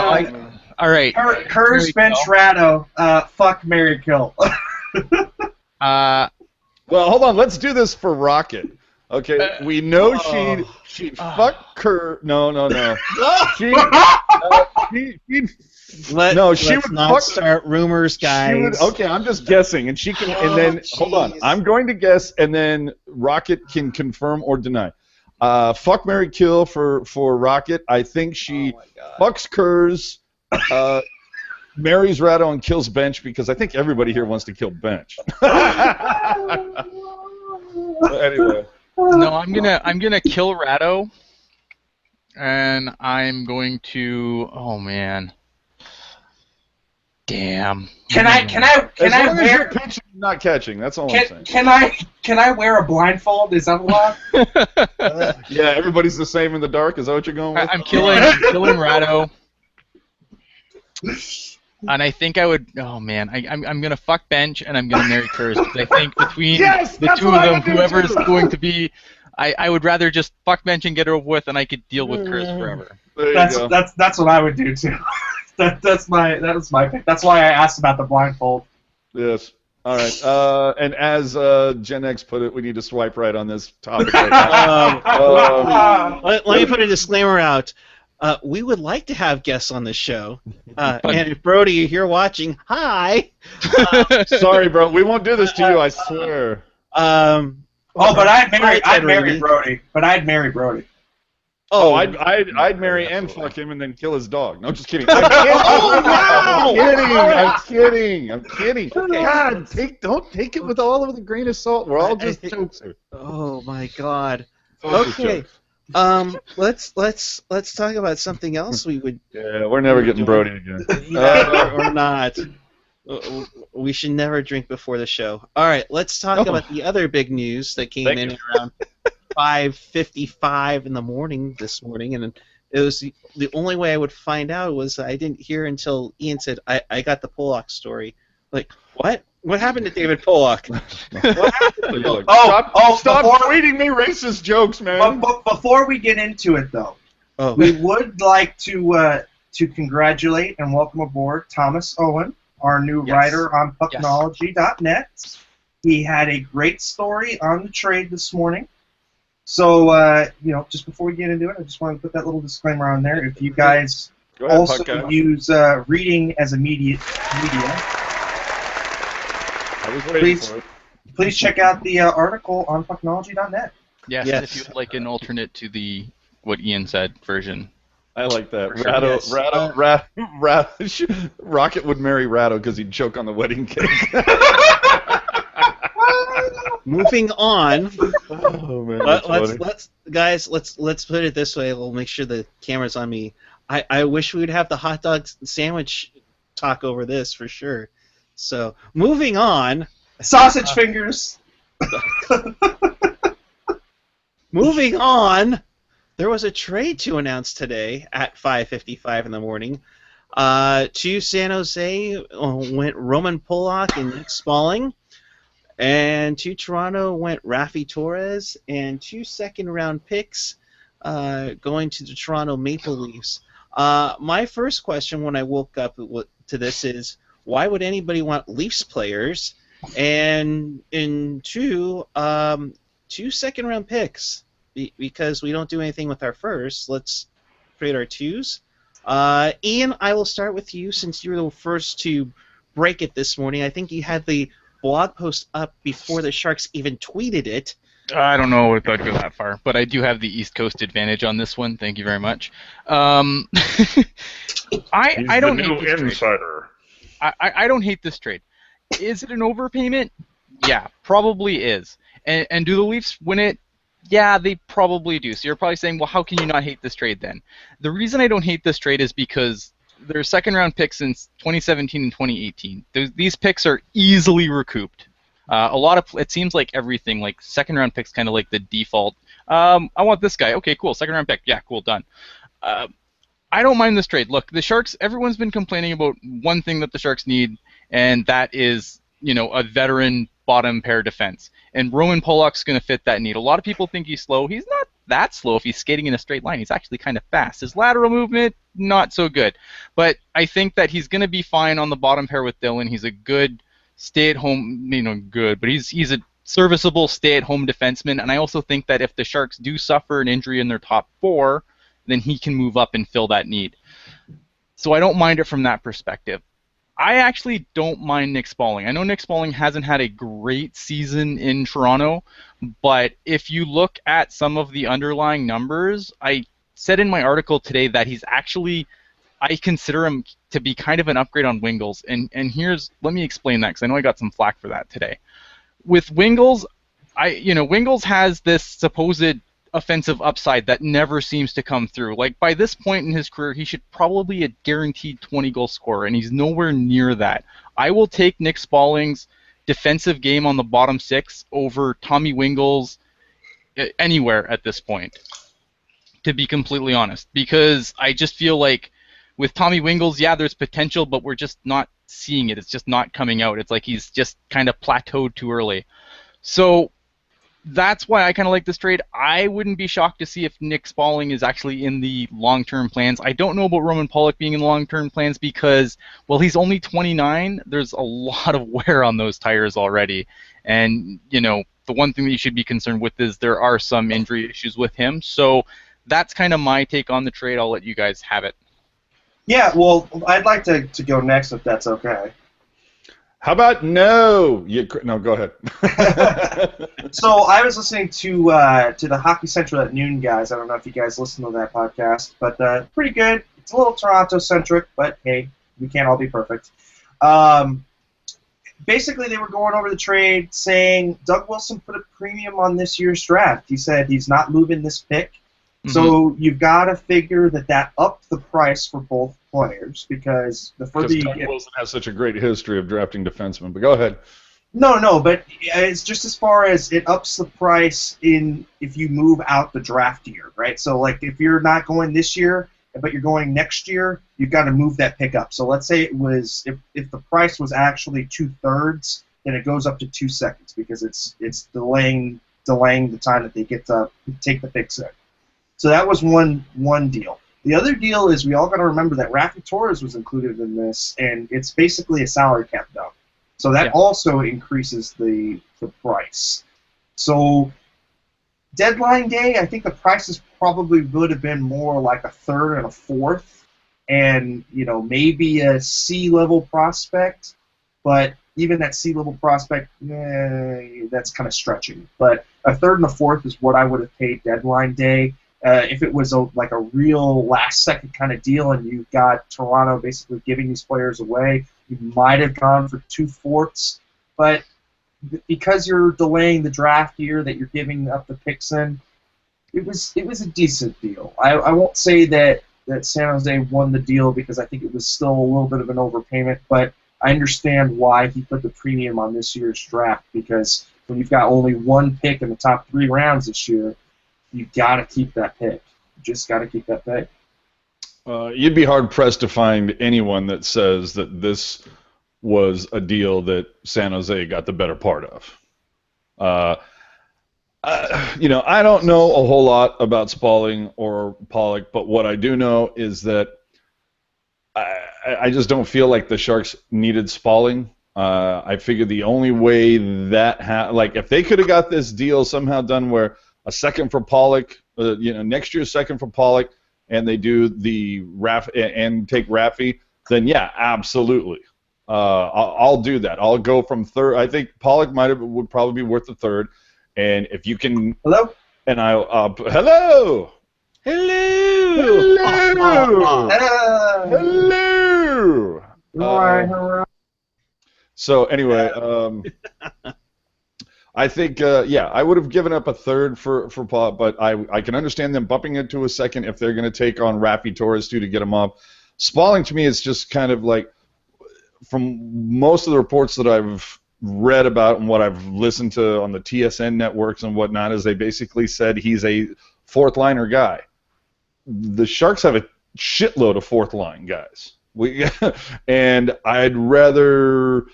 All right. Curse Bench Ratto, fuck, marry, kill. Well, hold on. Let's do this for Rocket. Okay, we know she'd fuck Kerr. No. She would not start rumors, guys. Okay, I'm just guessing, and she can. And then hold on, I'm going to guess, and then Rocket can confirm or deny. Fuck, marry, kill for Rocket. I think she fucks Kurz, marries Ratto, and kills Bench because I think everybody here wants to kill Bench. Anyway. No, I'm gonna kill Ratto, and I'm going to. Oh man. Damn. Can I As long as wear? you're pitching, not catching. That's all I'm saying. Can I wear a blindfold? Is that allowed? Yeah, everybody's the same in the dark. Is that what you're going with? I'm killing Ratto. And I think I would. Oh man, I'm gonna fuck bench and I'm gonna marry Kurz because I think between Yes, the that's two what of I them, would do whoever's too. going to be, I would rather just fuck bench and get it over with, and I could deal with Kurz forever. There you That's go. that's what I would do too. That was my pick. That's why I asked about the blindfold. Yes. All right. And as Gen X put it, we need to swipe right on this topic right now. Let me put a disclaimer out. We would like to have guests on this show. And if Brody, you're watching, hi. Sorry, bro. We won't do this to you, I swear. Oh, but I'd Ted marry Reedy. Brody. But I'd marry Brody. Oh, I'd marry and fuck him and then kill his dog. No, just kidding. Oh, I'm kidding. God, don't take it with all of the grain of salt. We're all just jokes here. Oh my God. All just Okay. jokes. Let's talk about something else we would Yeah, we're never getting Brody again. or not. We should never drink before the show. All right, let's talk about the other big news that came in around 5:55 in the morning this morning, and it was the only way I would find out was I didn't hear until Ian said I got the Pollock story. Like, what? What happened to David Pollock? What happened? Stop tweeting me racist jokes, man. But before we get into it, though, we would like to congratulate and welcome aboard Thomas Owen, our new writer on Pucknology.net. He had a great story on the trade this morning. So, just before we get into it, I just wanted to put that little disclaimer on there. If you guys also use reading as a media, I was waiting for it. please check out the article on Pucknology.net. Yes, Yes. if you would like an alternate to the what Ian said version. I like that. Yes. Rocket would marry Ratto because he'd choke on the wedding cake. Moving on. Oh man, let's put it this way. We'll make sure the camera's on me. I wish we would have the hot dog sandwich talk over this for sure. So moving on. Sausage fingers. Moving on. There was a trade to announce today at 5:55 in the morning. To San Jose went Roman Pollock and Nick Smalling. And to Toronto went Rafi Torres, and 2 second-round picks going to the Toronto Maple Leafs. My first question when I woke up to this is, why would anybody want Leafs players? And in two second-round picks, because we don't do anything with our first. Let's trade our twos. Ian, I will start with you since you were the first to break it this morning. I think you had the blog post up before the Sharks even tweeted it. I don't know if I'd go that far, but I do have the East Coast advantage on this one. Thank you very much. I don't hate this insider. trade. I don't hate this trade. Is it an overpayment? Yeah, probably is. And do the Leafs win it? Yeah, they probably do. So you're probably saying, well, how can you not hate this trade then? The reason I don't hate this trade is because their second-round picks since 2017 and 2018. These picks are easily recouped. It seems like everything, like second-round picks, kind of like the default. I want this guy. Okay, cool. Second-round pick. Yeah, cool. Done. I don't mind this trade. Look, the Sharks. Everyone's been complaining about one thing that the Sharks need, and that is, a veteran bottom pair defense. And Roman Pollock's going to fit that need. A lot of people think he's slow. He's not that slow if he's skating in a straight line. He's actually kind of fast. His lateral movement, not so good. But I think that he's going to be fine on the bottom pair with Dylan. He's a good stay-at-home, but he's a serviceable stay-at-home defenseman. And I also think that if the Sharks do suffer an injury in their top four, then he can move up and fill that need. So I don't mind it from that perspective. I actually don't mind Nick Smalling. I know Nick Smalling hasn't had a great season in Toronto, but if you look at some of the underlying numbers, I said in my article today that he's actually, I consider him to be kind of an upgrade on Wingles. And let me explain that, because I know I got some flack for that today. With Wingles, Wingles has this supposed offensive upside that never seems to come through. Like, by this point in his career, he should probably be a guaranteed 20-goal scorer, and he's nowhere near that. I will take Nick Spalling's defensive game on the bottom six over Tommy Wingles anywhere at this point, to be completely honest, because I just feel like With Tommy Wingles, yeah, there's potential, but we're just not seeing it. It's just not coming out. It's like he's just kind of plateaued too early. So that's why I kind of like this trade. I wouldn't be shocked to see if Nick Spalling is actually in the long-term plans. I don't know about Roman Pollock being in the long-term plans because, well, he's only 29. There's a lot of wear on those tires already. And, the one thing that you should be concerned with is there are some injury issues with him. So that's kind of my take on the trade. I'll let you guys have it. Yeah, well, I'd like to go next if that's okay. How about no? No, go ahead. So I was listening to the Hockey Central at noon, guys. I don't know if you guys listen to that podcast, but pretty good. It's a little Toronto-centric, but hey, we can't all be perfect. Basically, they were going over the trade saying Doug Wilson put a premium on this year's draft. He said he's not moving this pick. So you've got to figure that upped the price for both players because the further you Doug get. Wilson has such a great history of drafting defensemen. But go ahead. No, but it's just as far as it ups the price if you move out the draft year, right? So like if you're not going this year, but you're going next year, you've got to move that pick up. So let's say it was if the price was actually 2/3, then it goes up to 2 seconds because it's delaying the time that they get to take the picks in. So that was one deal. The other deal is we all got to remember that Rafi Torres was included in this, and it's basically a salary cap dump. So that also increases the price. So deadline day, I think the prices probably would have been more like a third and a fourth, and maybe a C-level prospect, but even that C-level prospect, that's kind of stretching. But a third and a fourth is what I would have paid deadline day. If it was like a real last-second kind of deal and you got Toronto basically giving these players away, you might have gone for 2/4. But because you're delaying the draft year that you're giving up the picks in, it was a decent deal. I won't say that San Jose won the deal because I think it was still a little bit of an overpayment, but I understand why he put the premium on this year's draft because when you've got only one pick in the top 3 rounds this year, you got to keep that pick. You just got to keep that pick. You'd be hard-pressed to find anyone that says that this was a deal that San Jose got the better part of. I don't know a whole lot about Spalling or Pollock, but what I do know is that I just don't feel like the Sharks needed Spalling. I figured the only way that if they could have got this deal somehow done where a second for Pollock, next year's second for Pollock, and they do the and take Rafi, then yeah, absolutely. I'll do that. I'll go from third. I think Pollock would probably be worth the third, and if you can. Hello. And hello. Hello. So anyway, I think I would have given up a third for Paul, but I can understand them bumping it to a second if they're going to take on Rafi Torres too to get him off. Spalling to me is just kind of like, from most of the reports that I've read about and what I've listened to on the TSN networks and whatnot, is they basically said he's a fourth liner guy. The Sharks have a shitload of fourth line guys. And I'd rather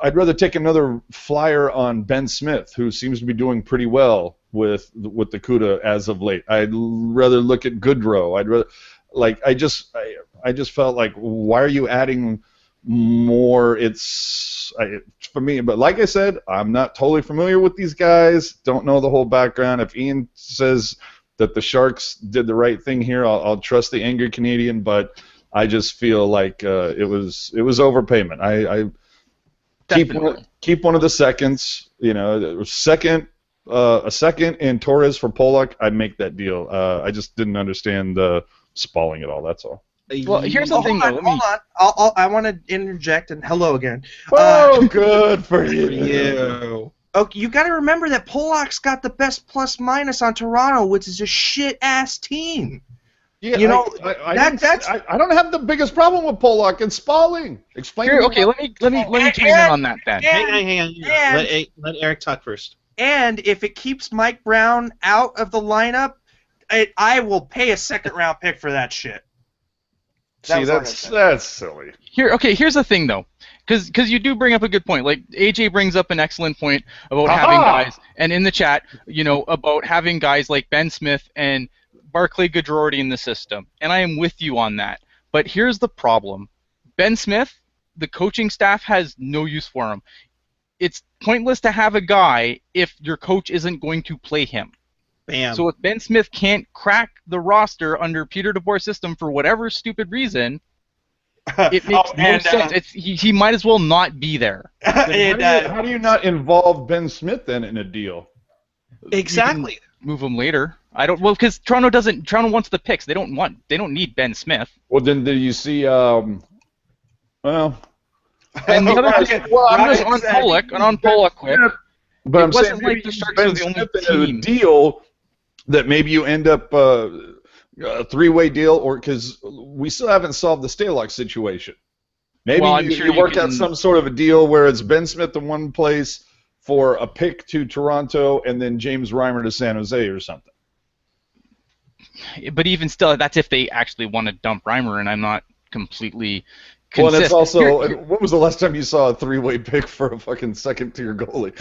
I'd rather take another flyer on Ben Smith, who seems to be doing pretty well with the CUDA as of late. I'd rather look at Goodrow. I just felt like, why are you adding more? For me, but like I said, I'm not totally familiar with these guys. Don't know the whole background. If Ian says that the Sharks did the right thing here, I'll trust the angry Canadian. But I just feel like it was overpayment. I keep one of the seconds. A second and Torres for Pollock. I'd make that deal. I just didn't understand Spalling at all. That's all. Well, here's the thing, though. Hold on. I want to interject and hello again. Oh, good for you. Okay, you got to remember that Pollock's got the best plus-minus on Toronto, which is a shit-ass team. Yeah, I don't have the biggest problem with Pollock and Spalling. Explain. Here, okay, let me chime in on that then. Hang on. Let Eric talk first. And if it keeps Mike Brown out of the lineup, I will pay a second-round pick for that shit. See, was all I gotta say. that's silly. Here's the thing though, because you do bring up a good point. Like AJ brings up an excellent point about Ha-ha! having guys, and in the chat, about having guys like Ben Smith and Barclay Goodrow already in the system, and I am with you on that. But here's the problem: Ben Smith, the coaching staff has no use for him. It's pointless to have a guy if your coach isn't going to play him. Bam. So if Ben Smith can't crack the roster under Peter DeBoer's system for whatever stupid reason, it makes no sense. He might as well not be there. How do you not involve Ben Smith then in a deal? Exactly. Move him later. I don't. Well, because Toronto wants the picks. They don't need Ben Smith. Well, then do you see? Well, and the other thing, I'm just on Pollock quick. but I'm It saying wasn't like the Sharks Ben were the only Smith in a team. deal that maybe you end up a three-way deal, or because we still haven't solved the Stalock situation. Maybe Well, I'm sure you you work out can- some sort of a deal where it's Ben Smith in one place for a pick to Toronto, and then James Reimer to San Jose or something. But even still, that's if they actually want to dump Reimer, and I'm not completely. Well, and it's also, Here- when was the last time you saw a three-way pick for a fucking second-tier goalie?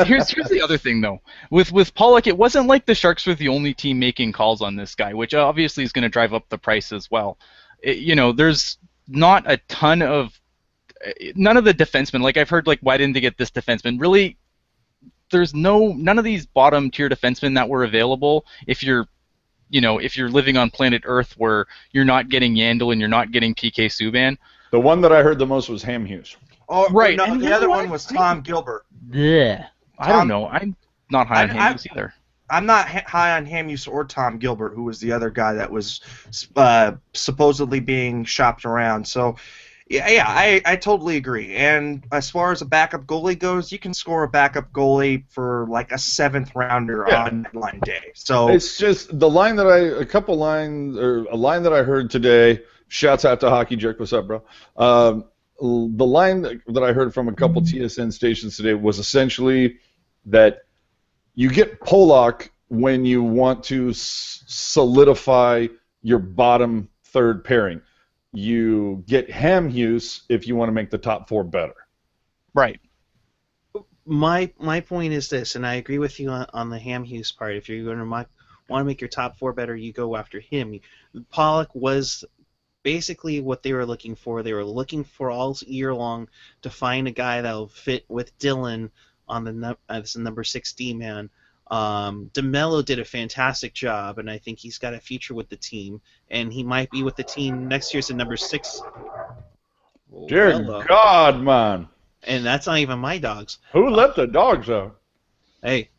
Here's the other thing though. With Pollock, it wasn't like the Sharks were the only team making calls on this guy, which obviously is going to drive up the price as well. There's not a ton of none of the defensemen. Like I've heard, like why didn't they get this defenseman? Really, there's none of these bottom tier defensemen that were available. If you're living on planet Earth where you're not getting Yandel and you're not getting PK Subban. The one that I heard the most was Ham Hughes. Oh, Right, No, and the you know other what? one was Tom Gilbert. Yeah. I don't know. I'm not high on Hughes either. I'm not high on Hamus or Tom Gilbert, who was the other guy that was supposedly being shopped around. So, yeah, I totally agree. And as far as a backup goalie goes, you can score a backup goalie for like a 7th rounder on deadline day. So It's just the line that a line that I heard today. Shouts out to Hockey Jerk. What's up, bro? The line that I heard from a couple TSN stations today was essentially that you get Pollock when you want to solidify your bottom third pairing. You get Ham Hughes if you want to make the top 4 better. Right. My point is this, and I agree with you on the Ham Hughes part. If you're going to want to make your top 4 better, you go after him. Pollock was basically what they were looking for. They were looking for all year long to find a guy that will fit with Dylan on the number 6D man. DeMello did a fantastic job, and I think he's got a future with the team, and he might be with the team next year as a number 6. Dear Hello. God, man. And that's not even my dogs. Who let the dogs out? Hey,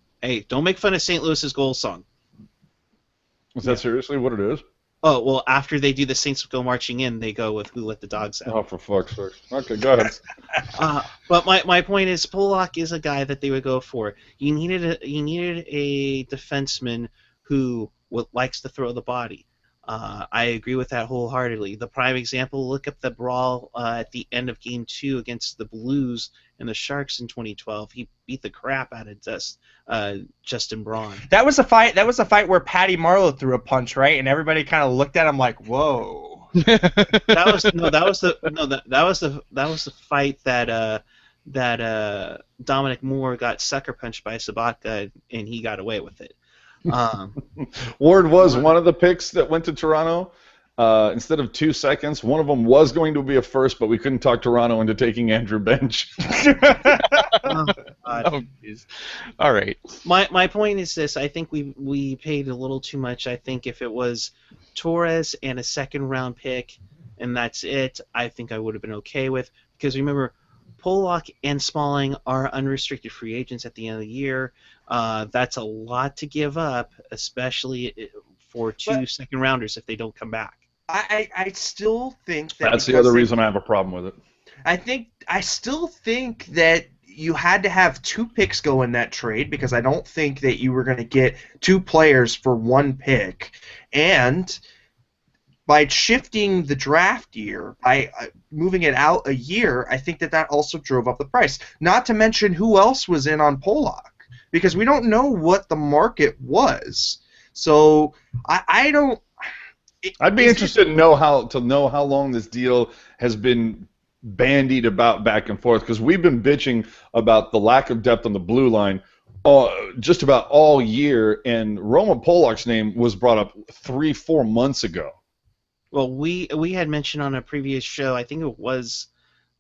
don't make fun of St. Louis's goal song. Is that seriously what it is? Oh, well, after they do the Saints Go Marching In, they go with Who Let the Dogs Out. Oh, for fuck's sake. Okay, go ahead. But my point is, Pollock is a guy that they would go for. You needed a defenseman who likes to throw the body. I agree with that wholeheartedly. The prime example, look up the brawl at the end of Game 2 against the Blues and the Sharks in 2012. He beat the crap out of Justin Braun. That was a fight. That was a fight where Patty Marleau threw a punch, right? And everybody kind of looked at him like, "Whoa." That was the fight that Dominic Moore got sucker punched by Sabatka and he got away with it. Ward was one of the picks that went to Toronto. Instead of 2 seconds, one of them was going to be a first, but we couldn't talk Toronto into taking Andrew Bench. Oh, jeez. All right. My point is this: I think we paid a little too much. I think if it was Torres and a 2nd round pick, and that's it, I think I would have been okay with. Because remember, Pollock and Smalling are unrestricted free agents at the end of the year. That's a lot to give up, especially for 2 second rounders if they don't come back. I still think that That's the other reason I have a problem with it. I still think that you had to have 2 picks go in that trade because I don't think that you were going to get 2 players for 1 pick. And by shifting the draft year, by moving it out a year, I think that also drove up the price. Not to mention who else was in on Pollock, because we don't know what the market was. So I don't. I'd be interested to know how long this deal has been bandied about back and forth, because we've been bitching about the lack of depth on the blue line just about all year, and Roman Polak's name was brought up 3-4 months ago. Well, we had mentioned on a previous show, I think it was,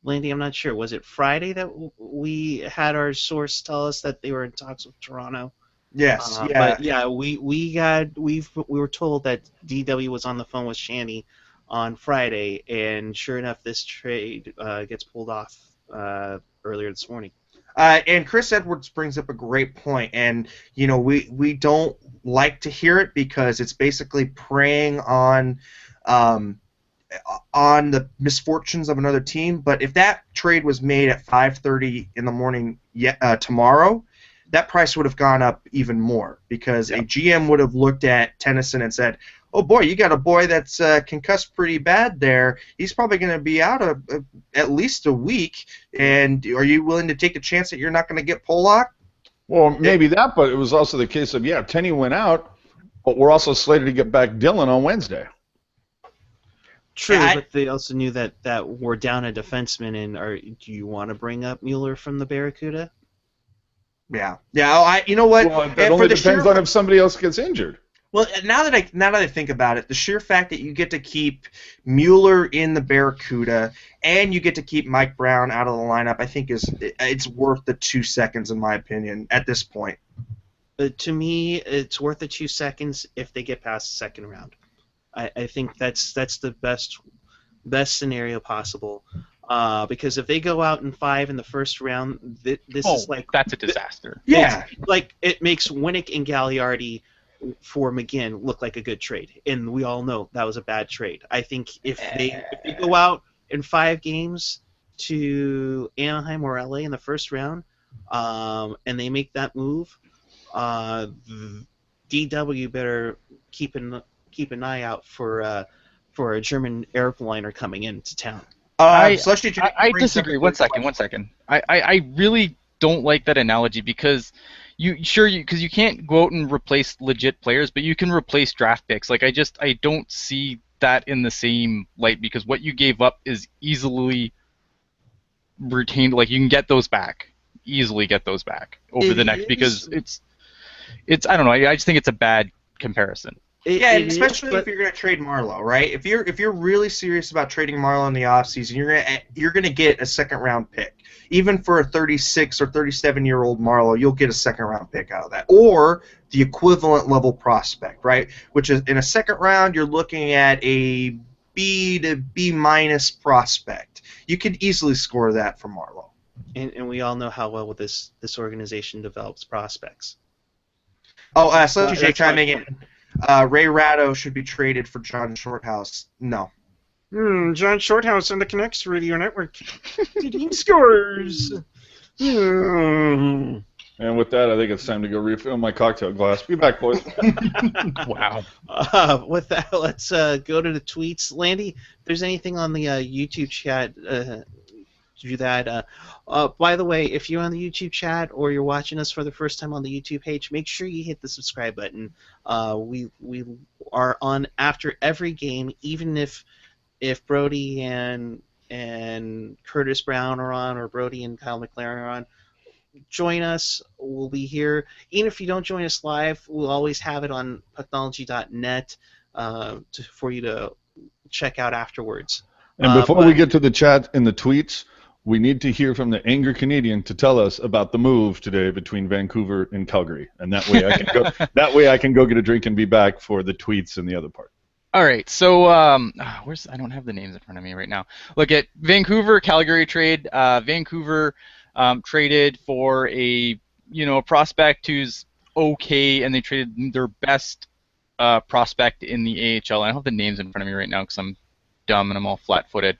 Landy, I'm not sure, was it Friday that we had our source tell us that they were in talks with Toronto? Yes, yeah. But yeah, we were told that DW was on the phone with Shanny on Friday, and sure enough, this trade gets pulled off earlier this morning. And Chris Edwards brings up a great point, and we don't like to hear it because it's basically preying on the misfortunes of another team. But if that trade was made at 5:30 in the morning tomorrow, that price would have gone up even more, because a GM would have looked at Tennyson and said, "Oh boy, you got a boy that's concussed pretty bad there. He's probably going to be out at least a week. And are you willing to take the chance that you're not going to get Polak?" Well, maybe that, but it was also the case of, Tenny went out, but we're also slated to get back Dylan on Wednesday. True, but they also knew that we're down a defenseman, and do you want to bring up Mueller from the Barracuda? Yeah. You know what? Well, it only depends on if somebody else gets injured. Well, now that I think about it, the sheer fact that you get to keep Mueller in the Barracuda and you get to keep Mike Brown out of the lineup, I think it's worth the 2 seconds, in my opinion, at this point. To me, it's worth the 2 seconds if they get past the second round. I think that's the best scenario possible. Because if they go out in 5 in the first round, this is like... that's a disaster. Yeah. It makes Winnick and Gagliardi for McGinn look like a good trade, and we all know that was a bad trade. I think if they go out in 5 games to Anaheim or LA in the first round, and they make that move, DW better keep an eye out for a German airliner coming into town. I disagree. One second. I really don't like that analogy, because you can't go out and replace legit players, but you can replace draft picks. Like, I don't see that in the same light, because what you gave up is easily retained. Like, you can get those back, easily get those back over the next, because it's I don't know. I just think it's a bad comparison. Especially if you're going to trade Marleau, right? If you're really serious about trading Marleau in the offseason, you're going to get a second-round pick. Even for a 36 or 37-year-old Marleau, you'll get a second-round pick out of that, or the equivalent level prospect, right? Which is, in a second round, you're looking at a B to B- prospect. You could easily score that for Marleau. And we all know how well this organization develops prospects. Oh, so chiming in. Ray Ratto should be traded for John Shorthouse. No. John Shorthouse on the Connects Radio Network. He scores. And with that, I think it's time to go refill my cocktail glass. Be back, boys. Wow. With that, let's go to the tweets. Landy, if there's anything on the YouTube chat, do that. By the way, if you're on the YouTube chat or you're watching us for the first time on the YouTube page, make sure you hit the subscribe button. We are on after every game, even if Brody and Curtis Brown are on, or Brody and Kyle McLaren are on. Join us. We'll be here. Even if you don't join us live, we'll always have it on pucknology.net for you to check out afterwards. And before we get to the chat and the tweets, we need to hear from the Angry Canadian to tell us about the move today between Vancouver and Calgary, and that way I can go. That way I can go get a drink and be back for the tweets and the other part. All right, so I don't have the names in front of me right now. Look at Vancouver Calgary trade. Vancouver traded for a prospect who's okay, and they traded their best prospect in the AHL. I don't have the names in front of me right now because I'm dumb and I'm all flat-footed.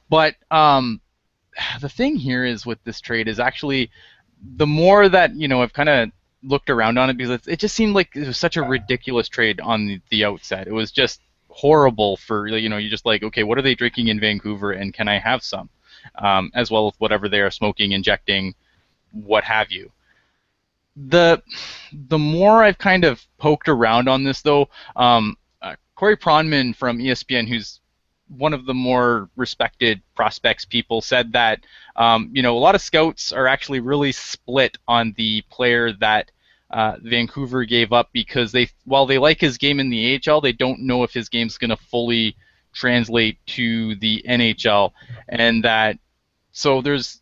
But the thing here is with this trade is actually the more that I've kind of looked around on it, because it just seemed like it was such a ridiculous trade on the outset. It was just horrible for you're just like, okay, what are they drinking in Vancouver, and can I have some, as well as whatever they are smoking, injecting, what have you. The more I've kind of poked around on this, though, Corey Pronman from ESPN, who's one of the more respected prospects people, said that a lot of scouts are actually really split on the player that Vancouver gave up, because while they like his game in the AHL, they don't know if his game's going to fully translate to the NHL, and that there is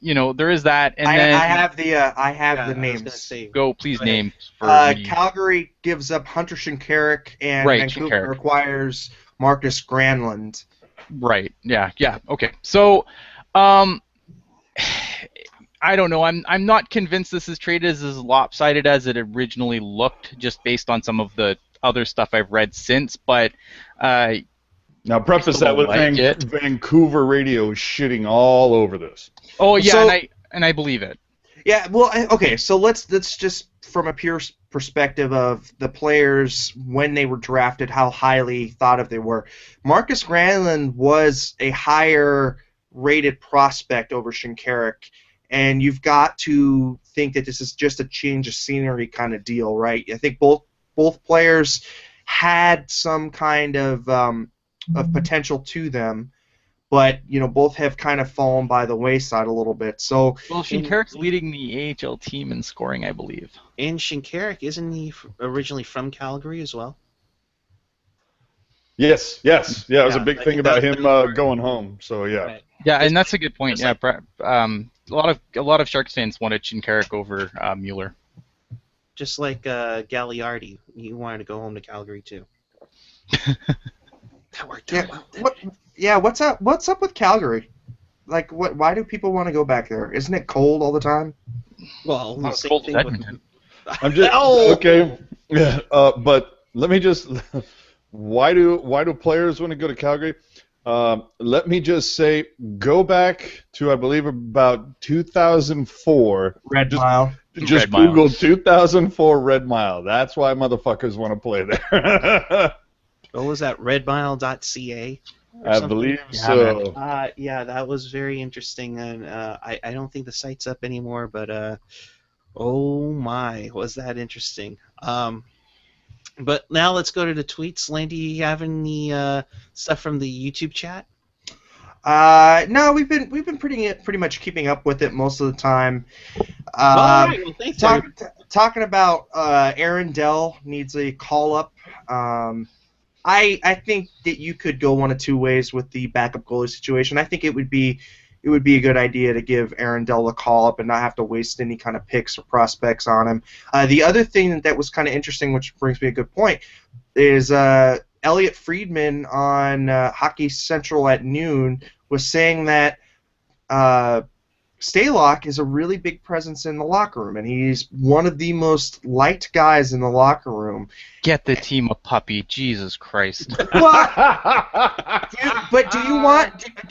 that, and then I have the Yeah, I was names. gonna say, please go ahead. name for me. Calgary gives up Hunter Shinkaruk, and Right, Vancouver Shinkaruk. acquires Marcus Granlund. Right. Yeah. Okay. So, I don't know. I'm not convinced this trade is as lopsided as it originally looked, just based on some of the other stuff I've read since. But Now, preface still that with like it. Vancouver radio shitting all over this. oh yeah, So- and I believe it. Yeah, well, okay, so let's just from a pure perspective of the players when they were drafted, how highly thought of they were. Marcus Granlund was a higher rated prospect over Shinkaruk, and you've got to think that this is just a change of scenery kind of deal, right? I think both players had some kind of potential to them, but both have kind of fallen by the wayside a little bit. So Well, Shinkaruk's leading the AHL team in scoring, I believe. And Shinkaruk, isn't he originally from Calgary as well? Yes. Yeah, it was a Yeah, big I thing think about that's him the- going home. So yeah. Right. Yeah, It's and that's a good point. it's Yeah, like- a lot of Sharks fans wanted Shinkaruk over Mueller. Just like Gagliardi, he wanted to go home to Calgary too. That worked Yeah, out well. didn't it? what's up? What's up with Calgary? Like, what? Why do people want to go back there? Isn't it cold all the time? Well, the Not same cold thing as with Edmonton. I'm just Oh! okay. Yeah, but let me just. Why do players want to go to Calgary? Let me just say, go back to I believe about 2004. Red Just- Mile. Just Red Mile. Google 2004 Red Mile. That's why motherfuckers want to play there. What was that? Redmile.ca? or I something? believe Yeah, so. Yeah, that was very interesting, and I don't think the site's up anymore, but oh my, was that interesting. But now let's go to the tweets. Lane, do you have any stuff from the YouTube chat? No, we've been pretty much keeping up with it most of the time. All right, well, thanks. Talking about Aaron Dell needs a call up. I think that you could go one of two ways with the backup goalie situation. I think it would be a good idea to give Aaron Dell a call up and not have to waste any kind of picks or prospects on him. The other thing that was kind of interesting, which brings me a good point, is Elliot Friedman on Hockey Central at noon was saying that Stalock is a really big presence in the locker room, and he's one of the most liked guys in the locker room. Get the team a puppy, Jesus Christ. But do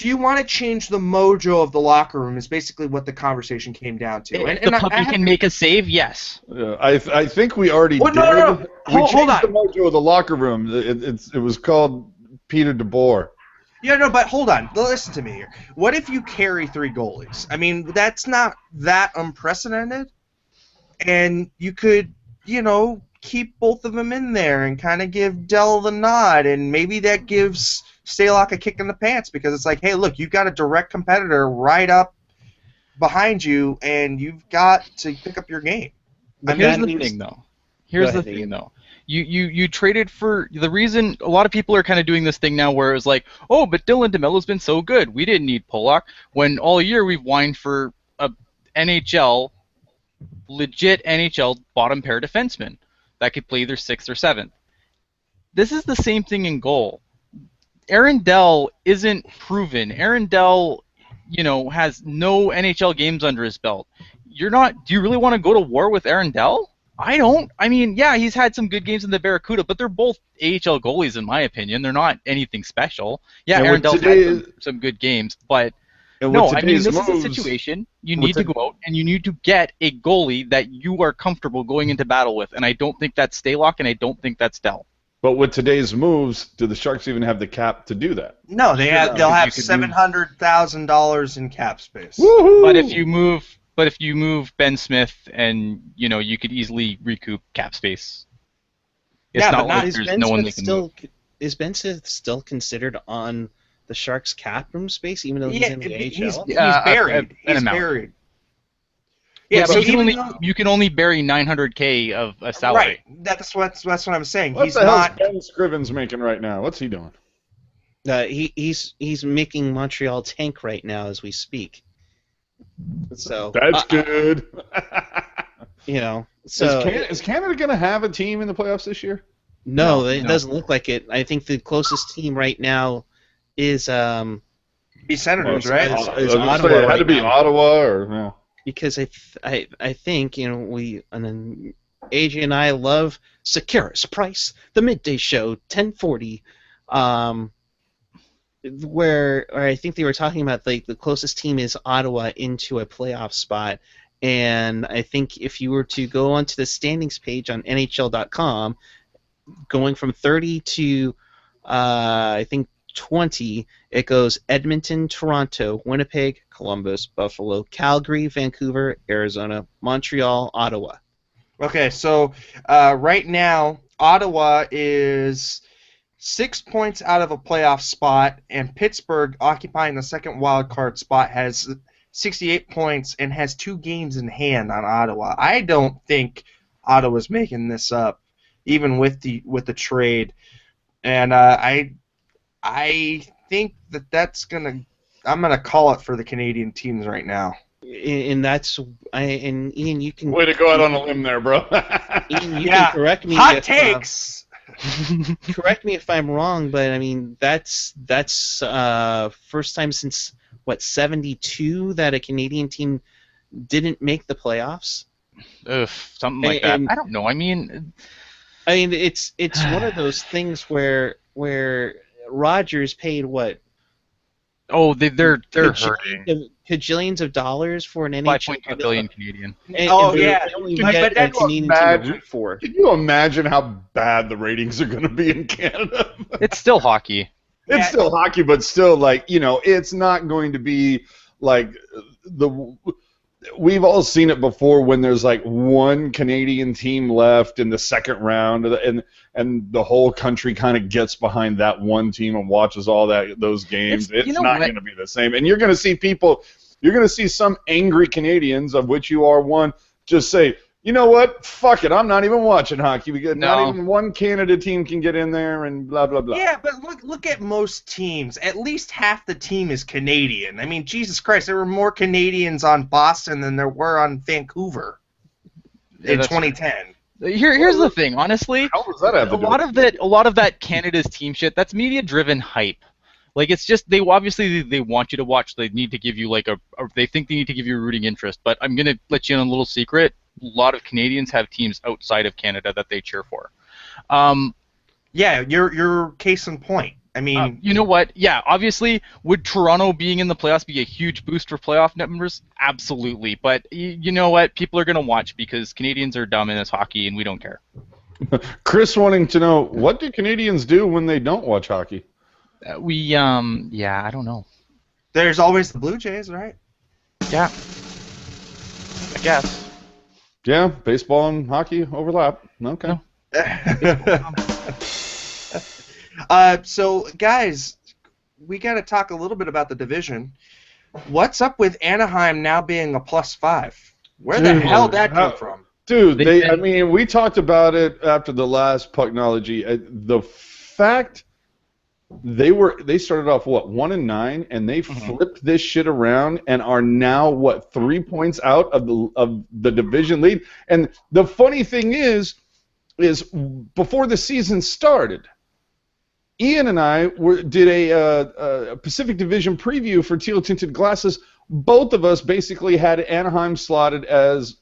you want to change the mojo of the locker room? Is basically what the conversation came down to. If the puppy can make a save, yes. Yeah, I think we already Well, did. no. We Hold changed on. the mojo of the locker room. It was called Peter DeBoer. Yeah, no, but hold on. Listen to me here. What if you carry three goalies? I mean, that's not that unprecedented. And you could, keep both of them in there and kind of give Dell the nod, and maybe that gives Stalock a kick in the pants because it's like, hey, look, you've got a direct competitor right up behind you, and you've got to pick up your game. But mean, here's that the means- thing, though. Here's Go the ahead, thing, though. You traded for the reason a lot of people are kind of doing this thing now where it's like, oh, but Dylan DeMello's been so good. We didn't need Pollock. When all year we've whined for a legit NHL bottom pair defenseman that could play either 6th or 7th. This is the same thing in goal. Aaron Dell isn't proven. Aaron Dell, has no NHL games under his belt. Do you really want to go to war with Aaron Dell? I don't. I mean, yeah, he's had some good games in the Barracuda, but they're both AHL goalies in my opinion. They're not anything special. Yeah, And Aaron with Dell's today- had some good games, but And no, with I mean, today's this is a moves- situation you with need to the- go out and you need to get a goalie that you are comfortable going into battle with, and I don't think that's Stalock, and I don't think that's Dell. But with today's moves, do the Sharks even have the cap to do that? No, they'll have You could $700,000 in cap space. Woohoo! But if you move Ben Smith, and you could easily recoup cap space. It's Yeah, not but not like Is there's Ben no one Smith they can still move. Ben Simmons still considered on the Sharks cap room space, even though he's Yeah, in the he's AHL? buried. An He's amount. buried. Yeah, Yeah, but so you can only bury $900K of a salary. right. That's what I'm saying. What He's the hell's not. Ben Scrivens making right now? What's he doing? He's making Montreal tank right now as we speak. So That's good. So is Canada going to have a team in the playoffs this year? No, No, it no. doesn't look like it. I think the closest team right now is Be Senators, Well, right? it's- I was gonna Ottawa say, it had right to be now. Ottawa or no. because I think we and then AJ and I love Sakura's Price, the midday show, 10:40, where I think they were talking about like the closest team is Ottawa into a playoff spot, and I think if you were to go onto the standings page on NHL.com, going from 30 to I think 20, it goes Edmonton, Toronto, Winnipeg, Columbus, Buffalo, Calgary, Vancouver, Arizona, Montreal, Ottawa. Okay, so right now Ottawa is 6 points out of a playoff spot, and Pittsburgh, occupying the second wild card spot, has 68 points and has 2 games in hand on Ottawa. I don't think Ottawa's making this up, even with the trade, and I think that's gonna. I'm gonna call it for the Canadian teams right now. And and Ian, you can Way to go out on a limb there, bro. Ian, you Yeah, can correct me Hot if, takes. correct me if I'm wrong, but I mean that's first time since what 72 that a Canadian team didn't make the playoffs. Ugh, something like And- that. I don't know. I mean, it's one of those things where Rogers paid what they're hurting. Cajillions of dollars for an NHL 5.2 billion Canadian. And, Oh, and yeah. they only But get a that's what Canadian team to imagine- root for. Can you imagine how bad the ratings are going to be in Canada? It's still hockey. Yeah. It's still hockey, but still, like, it's not going to be like we've all seen it before when there's like one Canadian team left in the second round, and the whole country kind of gets behind that one team and watches all those games. It's not going to be the same, and you're going to see people. You're going to see some angry Canadians, of which you are one, just say, you know what? Fuck it. I'm not even watching hockey because not even one Canada team can get in there and blah, blah, blah. Yeah, but look at most teams. At least half the team is Canadian. I mean, Jesus Christ, there were more Canadians on Boston than there were on Vancouver in 2010. Here's the thing, honestly. How does that have to do with A lot of that Canada's team shit, that's media-driven hype. Like, it's just they want you to watch. They need to give you like they think they need to give you a rooting interest. But I'm gonna let you in on a little secret. A lot of Canadians have teams outside of Canada that they cheer for. Yeah, your case in point. I mean, you know what? Yeah, obviously, would Toronto being in the playoffs be a huge boost for playoff numbers? Absolutely. But you know what? People are gonna watch because Canadians are dumb and it's hockey, and we don't care. Chris wanting to know, what do Canadians do when they don't watch hockey? Yeah, I don't know. there's always the Blue Jays, right? Yeah, I guess. Yeah, baseball and hockey overlap. Okay. No. So, guys, we got to talk a little bit about the division. What's up with Anaheim now being a +5? Where the Dude, hell did that come from? Dude, I mean, we talked about it after the last Pucknology. The fact they started off 1-9, and they flipped this shit around and are now 3 points out of the division lead. And the funny thing is before the season started, Ian and I did a Pacific Division preview for Teal Tinted Glasses. Both of us basically had Anaheim slotted as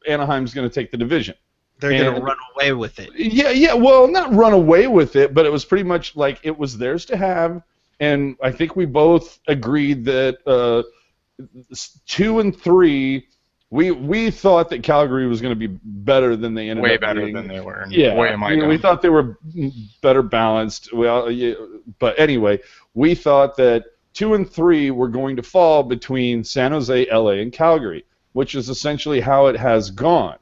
Anaheim's going to take the division. They're going to run away with it. Yeah. Well, not run away with it, but it was pretty much like it was theirs to have. And I think we both agreed that 2 and 3. We thought that Calgary was going to be better than they ended up being. Way better than they were. Yeah, Boy, am I dumb. we thought they were better balanced. Well, yeah, but anyway, we thought that 2 and 3 were going to fall between San Jose, LA, and Calgary, which is essentially how it has gone.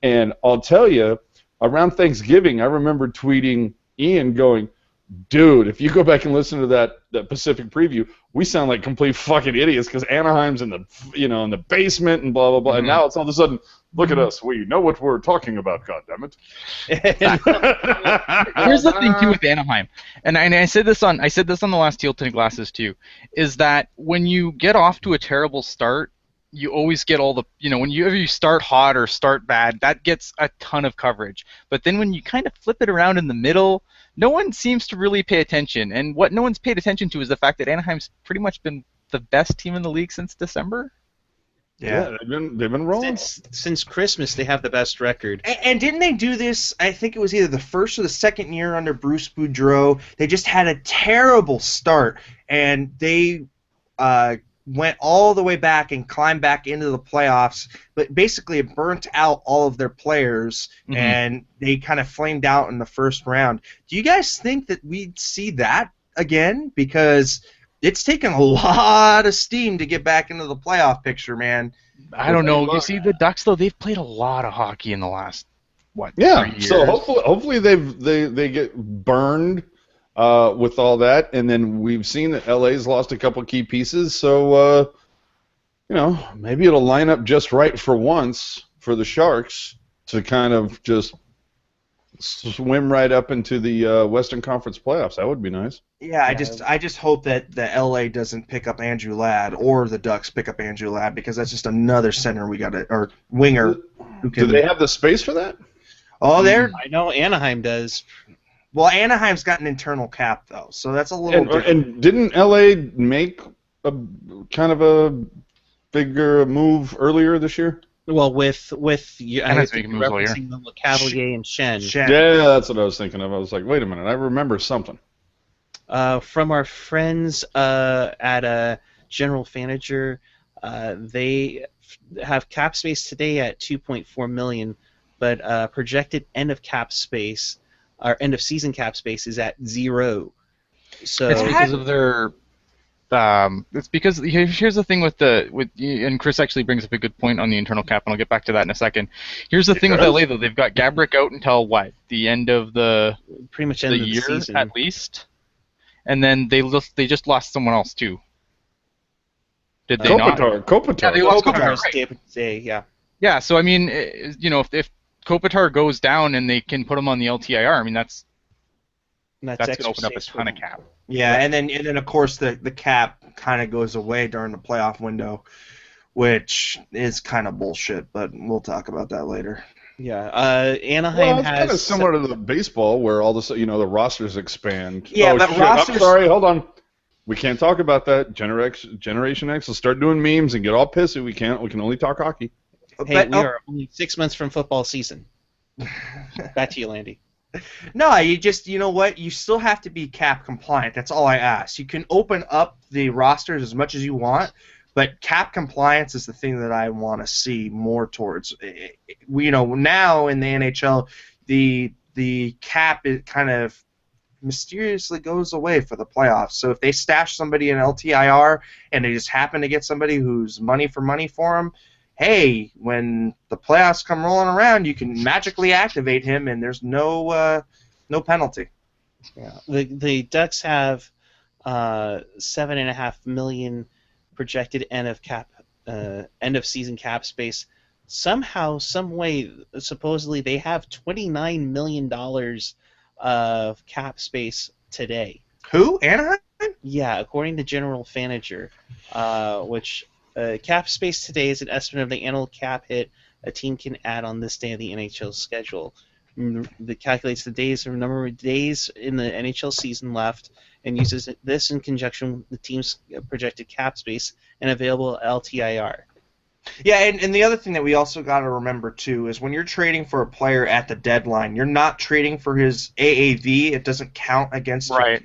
And I'll tell you, around Thanksgiving, I remember tweeting Ian going, dude, if you go back and listen to that Pacific preview, we sound like complete fucking idiots because Anaheim's in the in the basement and blah blah blah, and now it's all of a sudden, look at us, we know what we're talking about, goddammit. Here's the thing too with Anaheim, and I said this on the last Teal Tin Glasses too, is that when you get off to a terrible start, you always get all the whenever you start hot or start bad, that gets a ton of coverage. But then when you kind of flip it around in the middle, no one seems to really pay attention. And what no one's paid attention to is the fact that Anaheim's pretty much been the best team in the league since December. Yeah, they've been rolling. Since Christmas, they have the best record. And didn't they do this? I think it was either the first or the second year under Bruce Boudreau. They just had a terrible start, and they went all the way back and climbed back into the playoffs, but basically it burnt out all of their players, and they kind of flamed out in the first round. Do you guys think that we'd see that again? Because it's taken a lot of steam to get back into the playoff picture, man. I don't know. You see, the Ducks, though, they've played a lot of hockey in the last, 3 years? So hopefully they get burned with all that, and then we've seen that LA's lost a couple key pieces, so maybe it'll line up just right for once for the Sharks to kind of just swim right up into the Western Conference playoffs. That would be nice. Yeah, I just hope that the LA doesn't pick up Andrew Ladd or the Ducks pick up Andrew Ladd, because that's just another center or winger who can. Do they have the space for that? Oh, I know Anaheim does. Well, Anaheim's got an internal cap, though, so that's a little different. And didn't LA make a kind of a bigger move earlier this year? Well, with Anaheim's making moves all year. referencing the Cavalier and Shen. Yeah, that's what I was thinking of. I was like, wait a minute, I remember something. From our friends at General Manager, they have cap space today at $2.4 million, but projected end of cap space, or end of season cap space, is at 0. So it's because of their. It's because here's the thing and Chris actually brings up a good point on the internal cap, and I'll get back to that in a second. Here's the thing with LA, though, they've got Gabrick out until what, the end of the pretty much end of the year season at least, and then they just lost someone else too. Did they not? Kopitar. Yeah, they lost Kopitar, Kopitar, right. yeah. Yeah, so I mean, if Kopitar goes down and they can put him on the LTIR, I mean that's going to open up a ton of cap. Yeah, and then of course the cap kind of goes away during the playoff window, which is kind of bullshit. But we'll talk about that later. Yeah, Anaheim it's has kind of similar to the baseball where all the the rosters expand. Yeah, but shit, rosters. I'm sorry, hold on. We can't talk about that. Generation X will start doing memes and get all pissy. We can't. We can only talk hockey. Hey, we are only 6 months from football season. Back to you, Landy. No, you know what? You still have to be cap compliant. That's all I ask. You can open up the rosters as much as you want, but cap compliance is the thing that I want to see more towards. Now in the NHL, the cap it kind of mysteriously goes away for the playoffs. So if they stash somebody in LTIR and they just happen to get somebody who's money for them, hey, when the playoffs come rolling around, you can magically activate him, and there's no penalty. Yeah, the Ducks have $7.5 million projected end of season cap space. Somehow, some way, supposedly they have $29 million of cap space today. Who? Anaheim? Yeah, according to General Manager, which. Cap space today is an estimate of the annual cap hit a team can add on this day of the NHL schedule. That calculates the number of days in the NHL season left and uses this in conjunction with the team's projected cap space and available LTIR. Yeah, and the other thing that we also got to remember, too, is when you're trading for a player at the deadline, you're not trading for his AAV. It doesn't count against your cap.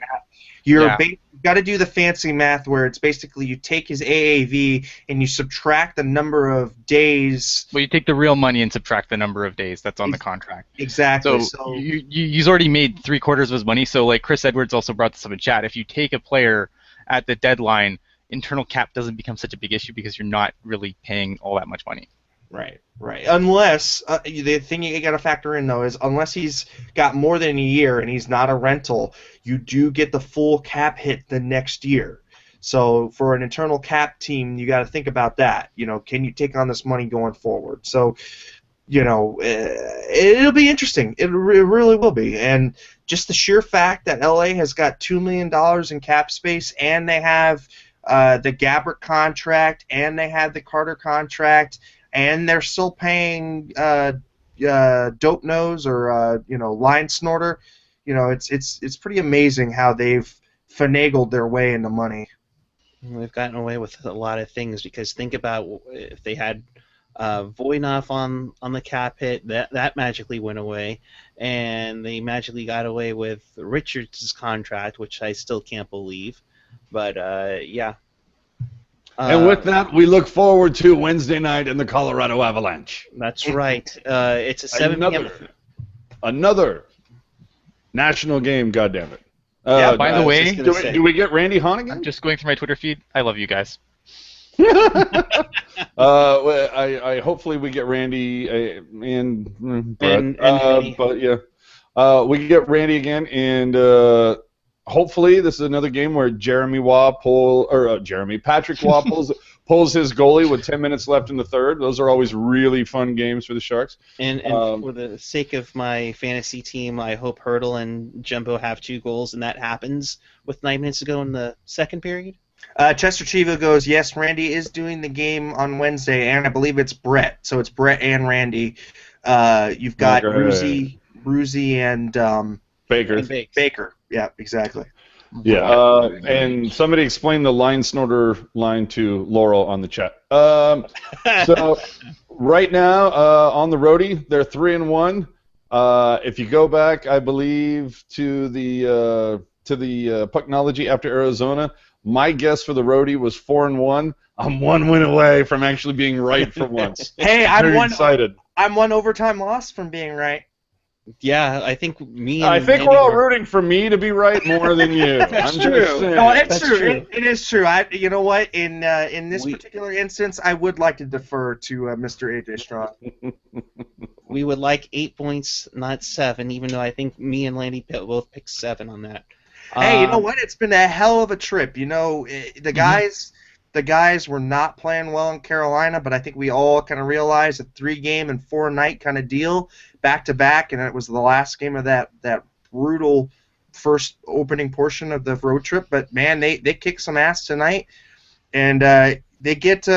You've got to do the fancy math where it's basically you take his AAV and you subtract the number of days. Well, you take the real money and subtract the number of days that's on the contract. Exactly. So he's already made 3/4 of his money. So like Chris Edwards also brought this up in chat. If you take a player at the deadline, internal cap doesn't become such a big issue because you're not really paying all that much money. Right. Unless the thing you got to factor in though is unless he's got more than a year and he's not a rental, you do get the full cap hit the next year. So for an internal cap team, you got to think about that. Can you take on this money going forward? So, it'll be interesting. It really will be. And just the sheer fact that LA has got $2 million in cap space and they have the Gabbert contract and they have the Carter contract and they're still paying Dope Nose or Line Snorter. It's pretty amazing how they've finagled their way into money. We've gotten away with a lot of things because think about if they had Voinov on the cap hit, that magically went away, and they magically got away with Richards' contract, which I still can't believe. But yeah. And with that, we look forward to Wednesday night in the Colorado Avalanche. That's right. It's a 7 p.m. Another national game, goddammit. Yeah, by the way, do we get Randy Hahn again? I'm just going through my Twitter feed. I love you guys. I hopefully we get Randy and Brett. But yeah, we can get Randy again, and hopefully this is another game where Patrick Waugh pulls his goalie with 10 minutes left in the third. Those are always really fun games for the Sharks. And for the sake of my fantasy team, I hope Hurdle and Jumbo have 2 goals, and that happens with 9 minutes to go in the second period. Chester Chiva goes, yes, Randy is doing the game on Wednesday, and I believe it's Brett. So it's Brett and Randy. You've got Bruzy and Baker. Baker. Yeah, exactly. Yeah, and somebody explain the line snorter line to Laurel on the chat. So right now on the roadie, they're 3-1. If you go back, I believe to the Pucknology after Arizona, my guess for the roadie was 4-1. I'm 1 win away from actually being right for once. Hey, excited. I'm 1 overtime loss from being right. Yeah, I think we're all rooting for me to be right more than you. That's true. No, it's true. It is true. You know what? In this particular instance, I would like to defer to Mr. AJ Strong. We would like 8 points, not 7, even though I think me and Landy both picked 7 on that. Hey, you know what? It's been a hell of a trip. The guys were not playing well in Carolina, but I think we all kind of realized a 3-game and 4-night kind of deal back to back, and it was the last game of that brutal first opening portion of the road trip. But man, they kick some ass tonight, and they get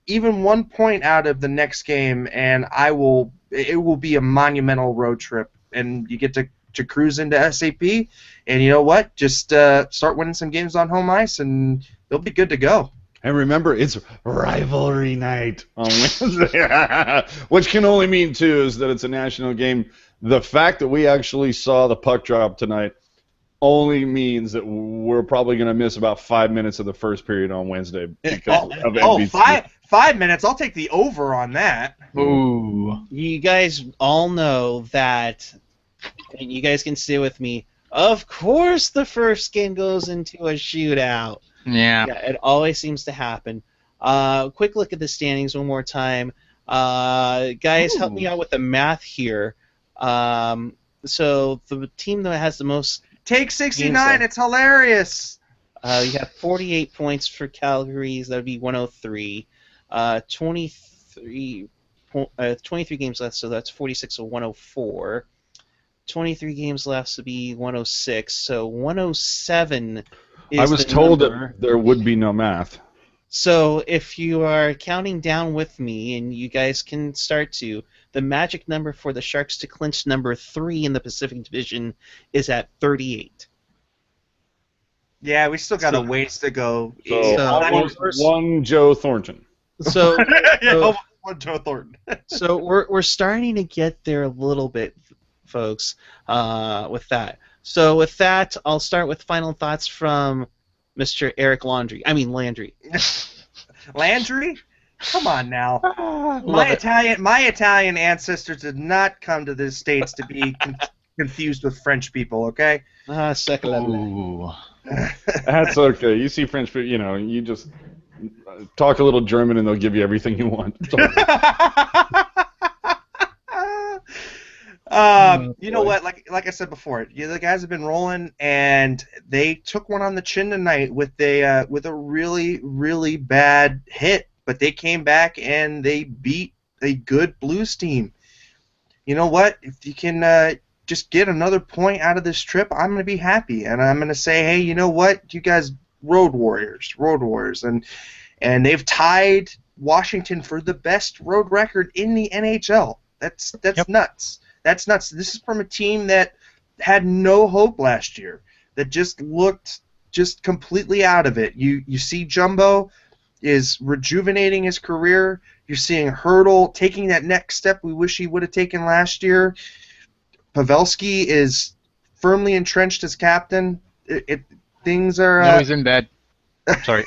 even 1 point out of the next game, and it will be a monumental road trip, and you get to cruise into SAP, and you know what? Just start winning some games on home ice, and they'll be good to go. And remember, it's rivalry night on Wednesday, which can only mean, too, is that it's a national game. The fact that we actually saw the puck drop tonight only means that we're probably going to miss about 5 minutes of the first period on Wednesday because of NBC. 5 minutes? I'll take the over on that. Ooh. You guys all know that, and you guys can stay with me, of course the first game goes into a shootout. Yeah, it always seems to happen. Quick look at the standings one more time. Guys, help me out with the math here. So the team that has the most... Take 69, it's hilarious! You have 48 points for Calgary, that would be 103. 23 games left, so that's 46 of 104. 23 games left, so be 106. So 107 is I was told that there would be no math. So if you are counting down with me, and you guys can start to, the magic number for the Sharks to clinch number 3 in the Pacific Division is at 38. Yeah, we still got a ways to go. So one Joe Thornton. So, one Joe Thornton. So we're starting to get there a little bit, folks, with that. So with that, I'll start with final thoughts from Mr. Eric Landry. Landry? Come on now. My Italian ancestors did not come to the States to be confused with French people, okay? Second. Ooh. That's okay. You see French people, you just talk a little German and they'll give you everything you want. You know what? Like I said before, the guys have been rolling, and they took one on the chin tonight with a really really bad hit, but they came back and they beat a good Blues team. You know what? If you can just get another point out of this trip, I'm going to be happy, and I'm going to say, hey, you know what? You guys, road warriors, and they've tied Washington for the best road record in the NHL. That's Yep. nuts. That's nuts. This is from a team that had no hope last year, that just looked just completely out of it. You see Jumbo is rejuvenating his career. You're seeing Hurdle taking that next step we wish he would have taken last year. Pavelski is firmly entrenched as captain. Things are No, he's in bed. Sorry.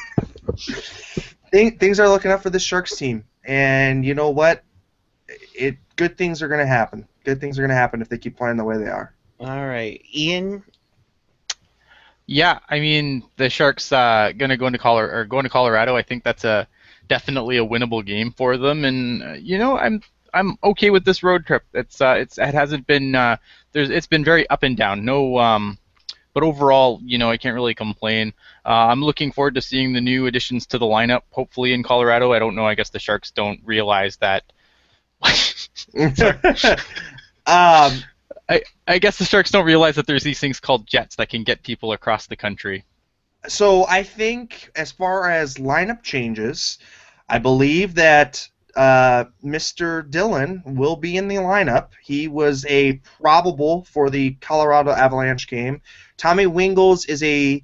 things are looking up for the Sharks team, and you know what? Good things are going to happen. Good things are going to happen if they keep playing the way they are. All right, Ian. Yeah, I mean the Sharks going to go into Colorado. I think that's definitely a winnable game for them, and I'm okay with this road trip. It hasn't been it's been very up and down. But overall, I can't really complain. I'm looking forward to seeing the new additions to the lineup, hopefully in Colorado. I don't know. I guess the Sharks don't realize that. I guess the Sharks don't realize that there's these things called jets that can get people across the country. So I think as far as lineup changes, I believe that Mr. Dillon will be in the lineup. He was a probable for the Colorado Avalanche game. Tommy Wingels is a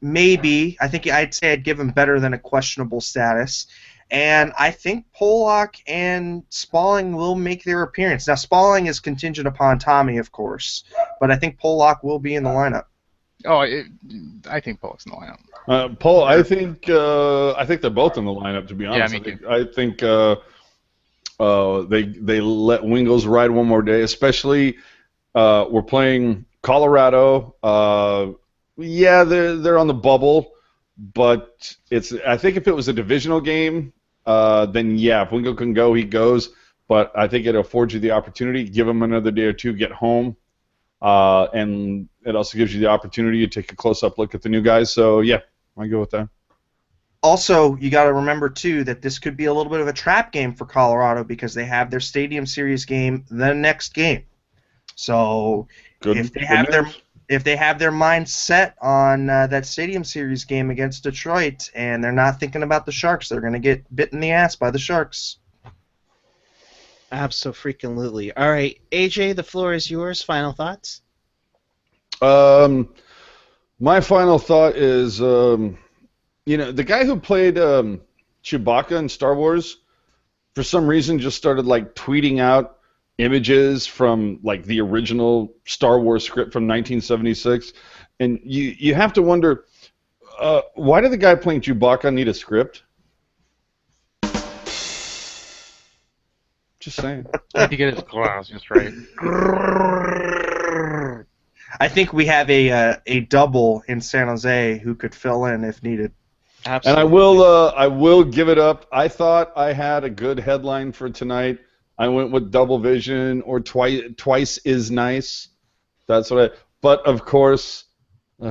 maybe. I think I'd say I'd give him better than a questionable status. And I think Pollock and Spalling will make their appearance. Now, Spalling is contingent upon Tommy, of course, but I think Pollock will be in the lineup. Oh, I think Pollock's in the lineup. Paul, I think they're both in the lineup. To be honest, Yeah, me too. I think they let Wingles ride one more day. Especially we're playing Colorado. They're on the bubble, but I think if it was a divisional game, then yeah, if Wingo can go, he goes. But I think it affords you the opportunity, give him another day or two, get home, and it also gives you the opportunity to take a close-up look at the new guys. So yeah, I go with that. Also, you got to remember too that this could be a little bit of a trap game for Colorado because they have their Stadium Series game the next game. So if they have their mind set on that Stadium Series game against Detroit and they're not thinking about the Sharks, they're going to get bit in the ass by the Sharks. Abso-freaking-lutely. All right, AJ, the floor is yours. Final thoughts? My final thought is, the guy who played Chewbacca in Star Wars, for some reason, just started tweeting out images from the original Star Wars script from 1976, and you have to wonder, why did the guy playing Chewbacca need a script? Just saying. I had to get his glasses right. I think we have a double in San Jose who could fill in if needed. Absolutely. And I will give it up. I thought I had a good headline for tonight. I went with double vision or twice is nice. That's what But of course,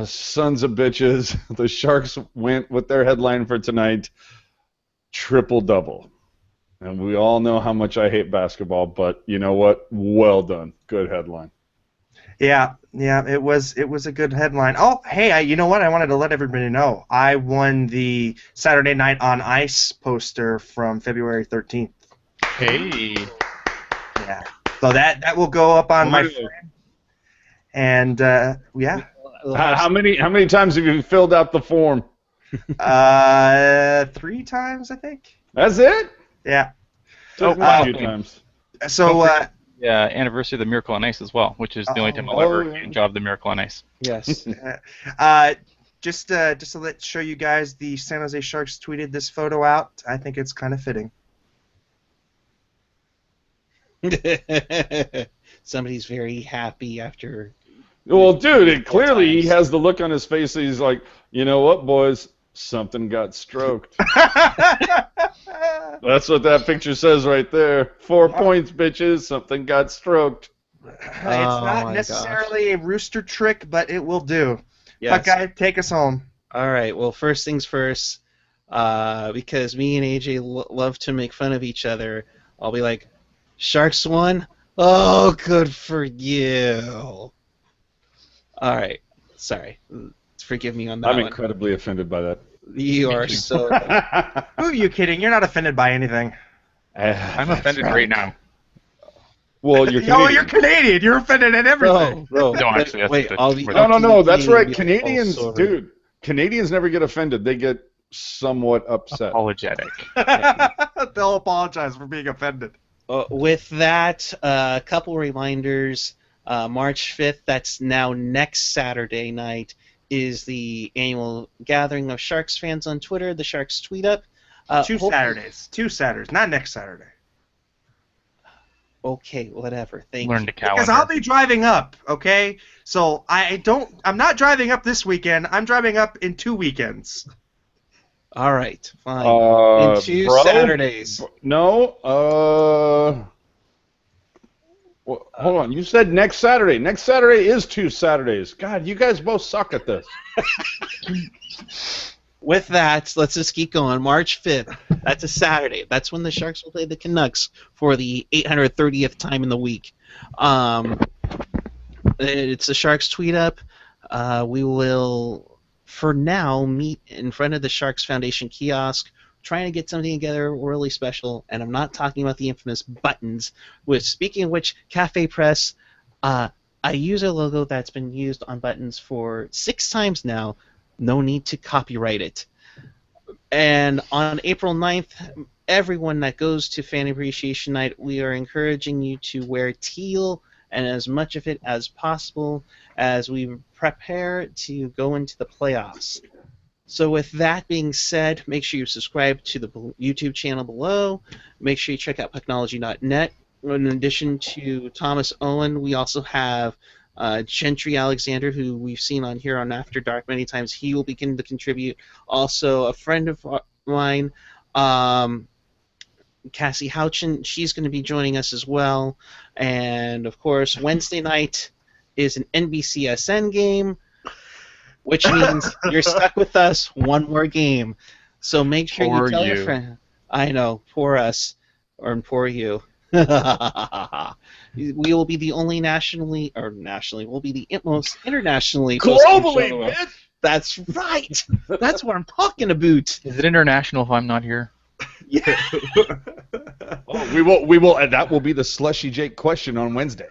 sons of bitches, the Sharks went with their headline for tonight, triple double. And we all know how much I hate basketball, but you know what? Well done. Good headline. Yeah, it was a good headline. Oh, hey, you know what? I wanted to let everybody know. I won the Saturday Night on Ice poster from February 13th. Hey. Yeah. So that will go up on my frame. And yeah. How many times have you filled out the form? 3 times, I think. That's it? Yeah. Took me a few times. So anniversary of the Miracle on Ice as well, which is the only time I'll ever enjoy the Miracle on Ice. Yes. Just to show you guys, the San Jose Sharks tweeted this photo out. I think it's kind of fitting. Somebody's very happy after. Well, dude, clearly he has the look on his face that he's like, you know what, boys, Something got stroked. That's what that picture says right there. 4 points, bitches. Something got stroked. It's Oh not my necessarily a rooster trick, but it will do. Yes. Buckeye, take us home. All right. Well, first things first. Because me and AJ love to make fun of each other, I'll be like, Sharks won? Oh, good for you. All right. Sorry. Forgive me on that I'm one. incredibly offended by that. You Me are too. so... Who are you kidding? You're not offended by anything. I'm offended right now. Well, you're Yo, Canadian. you're Canadian. You're offended at everything. Bro, No, actually, that's wait, the- I'll be... No, No, that's right. Canadians, Also, dude. Canadians never get offended. They get somewhat upset. Apologetic. They'll apologize for being offended. With that, a couple reminders. March 5th, that's now next Saturday night, is the annual gathering of Sharks fans on Twitter, the Sharks Tweet Up. Two Saturdays, not next Saturday. Okay, whatever. Thank Learn you. the calendar. Because I'll be driving up, okay? So I'm not driving up this weekend. I'm driving up in 2 weekends. All right, fine. In 2 bro? Saturdays. No. Well, hold on. You said next Saturday. Next Saturday is 2 Saturdays. God, you guys both suck at this. With that, let's just keep going. March 5th, that's a Saturday. That's when the Sharks will play the Canucks for the 830th time in the week. It's the Sharks Tweet Up. We will, for now, meet in front of the Sharks Foundation kiosk, trying to get something together really special. And I'm not talking about the infamous buttons. Which, speaking of which, Cafe Press, I use a logo that's been used on buttons for 6 times now. No need to copyright it. And on April 9th, everyone that goes to Fan Appreciation Night, we are encouraging you to wear teal and as much of it as possible as we prepare to go into the playoffs. So with that being said, make sure you subscribe to the YouTube channel below. Make sure you check out Pucknology.net. In addition to Thomas Owen, we also have Gentry Alexander, who we've seen on here on After Dark many times. He will begin to contribute. Also, a friend of mine, Cassie Houchin, she's going to be joining us as well. And, of course, Wednesday night is an NBCSN game, which means you're stuck with us one more game. So make sure you tell your friend. I know, poor us, or poor you. We will be the only we'll be the most internationally Globally, bitch! That's right. That's what I'm talking about. Is it international if I'm not here? Yeah. Oh, we will, and that will be the Slushy Jake question on Wednesday.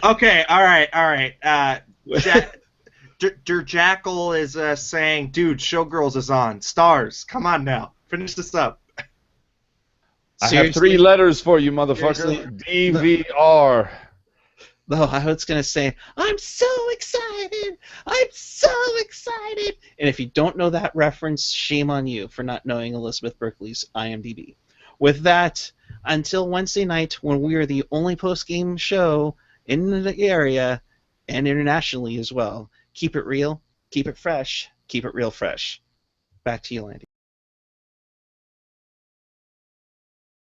Okay, all right. Jackal is saying, dude, Showgirls is on. Stars, come on now. Finish this up. I have 3 letters for you, motherfucker. DVR. No, I was going to say, I'm so excited! I'm so excited! And if you don't know that reference, shame on you for not knowing Elizabeth Berkley's IMDb. With that, until Wednesday night, when we are the only post-game show in the area and internationally as well, keep it real, keep it fresh, keep it real fresh. Back to you, Landy.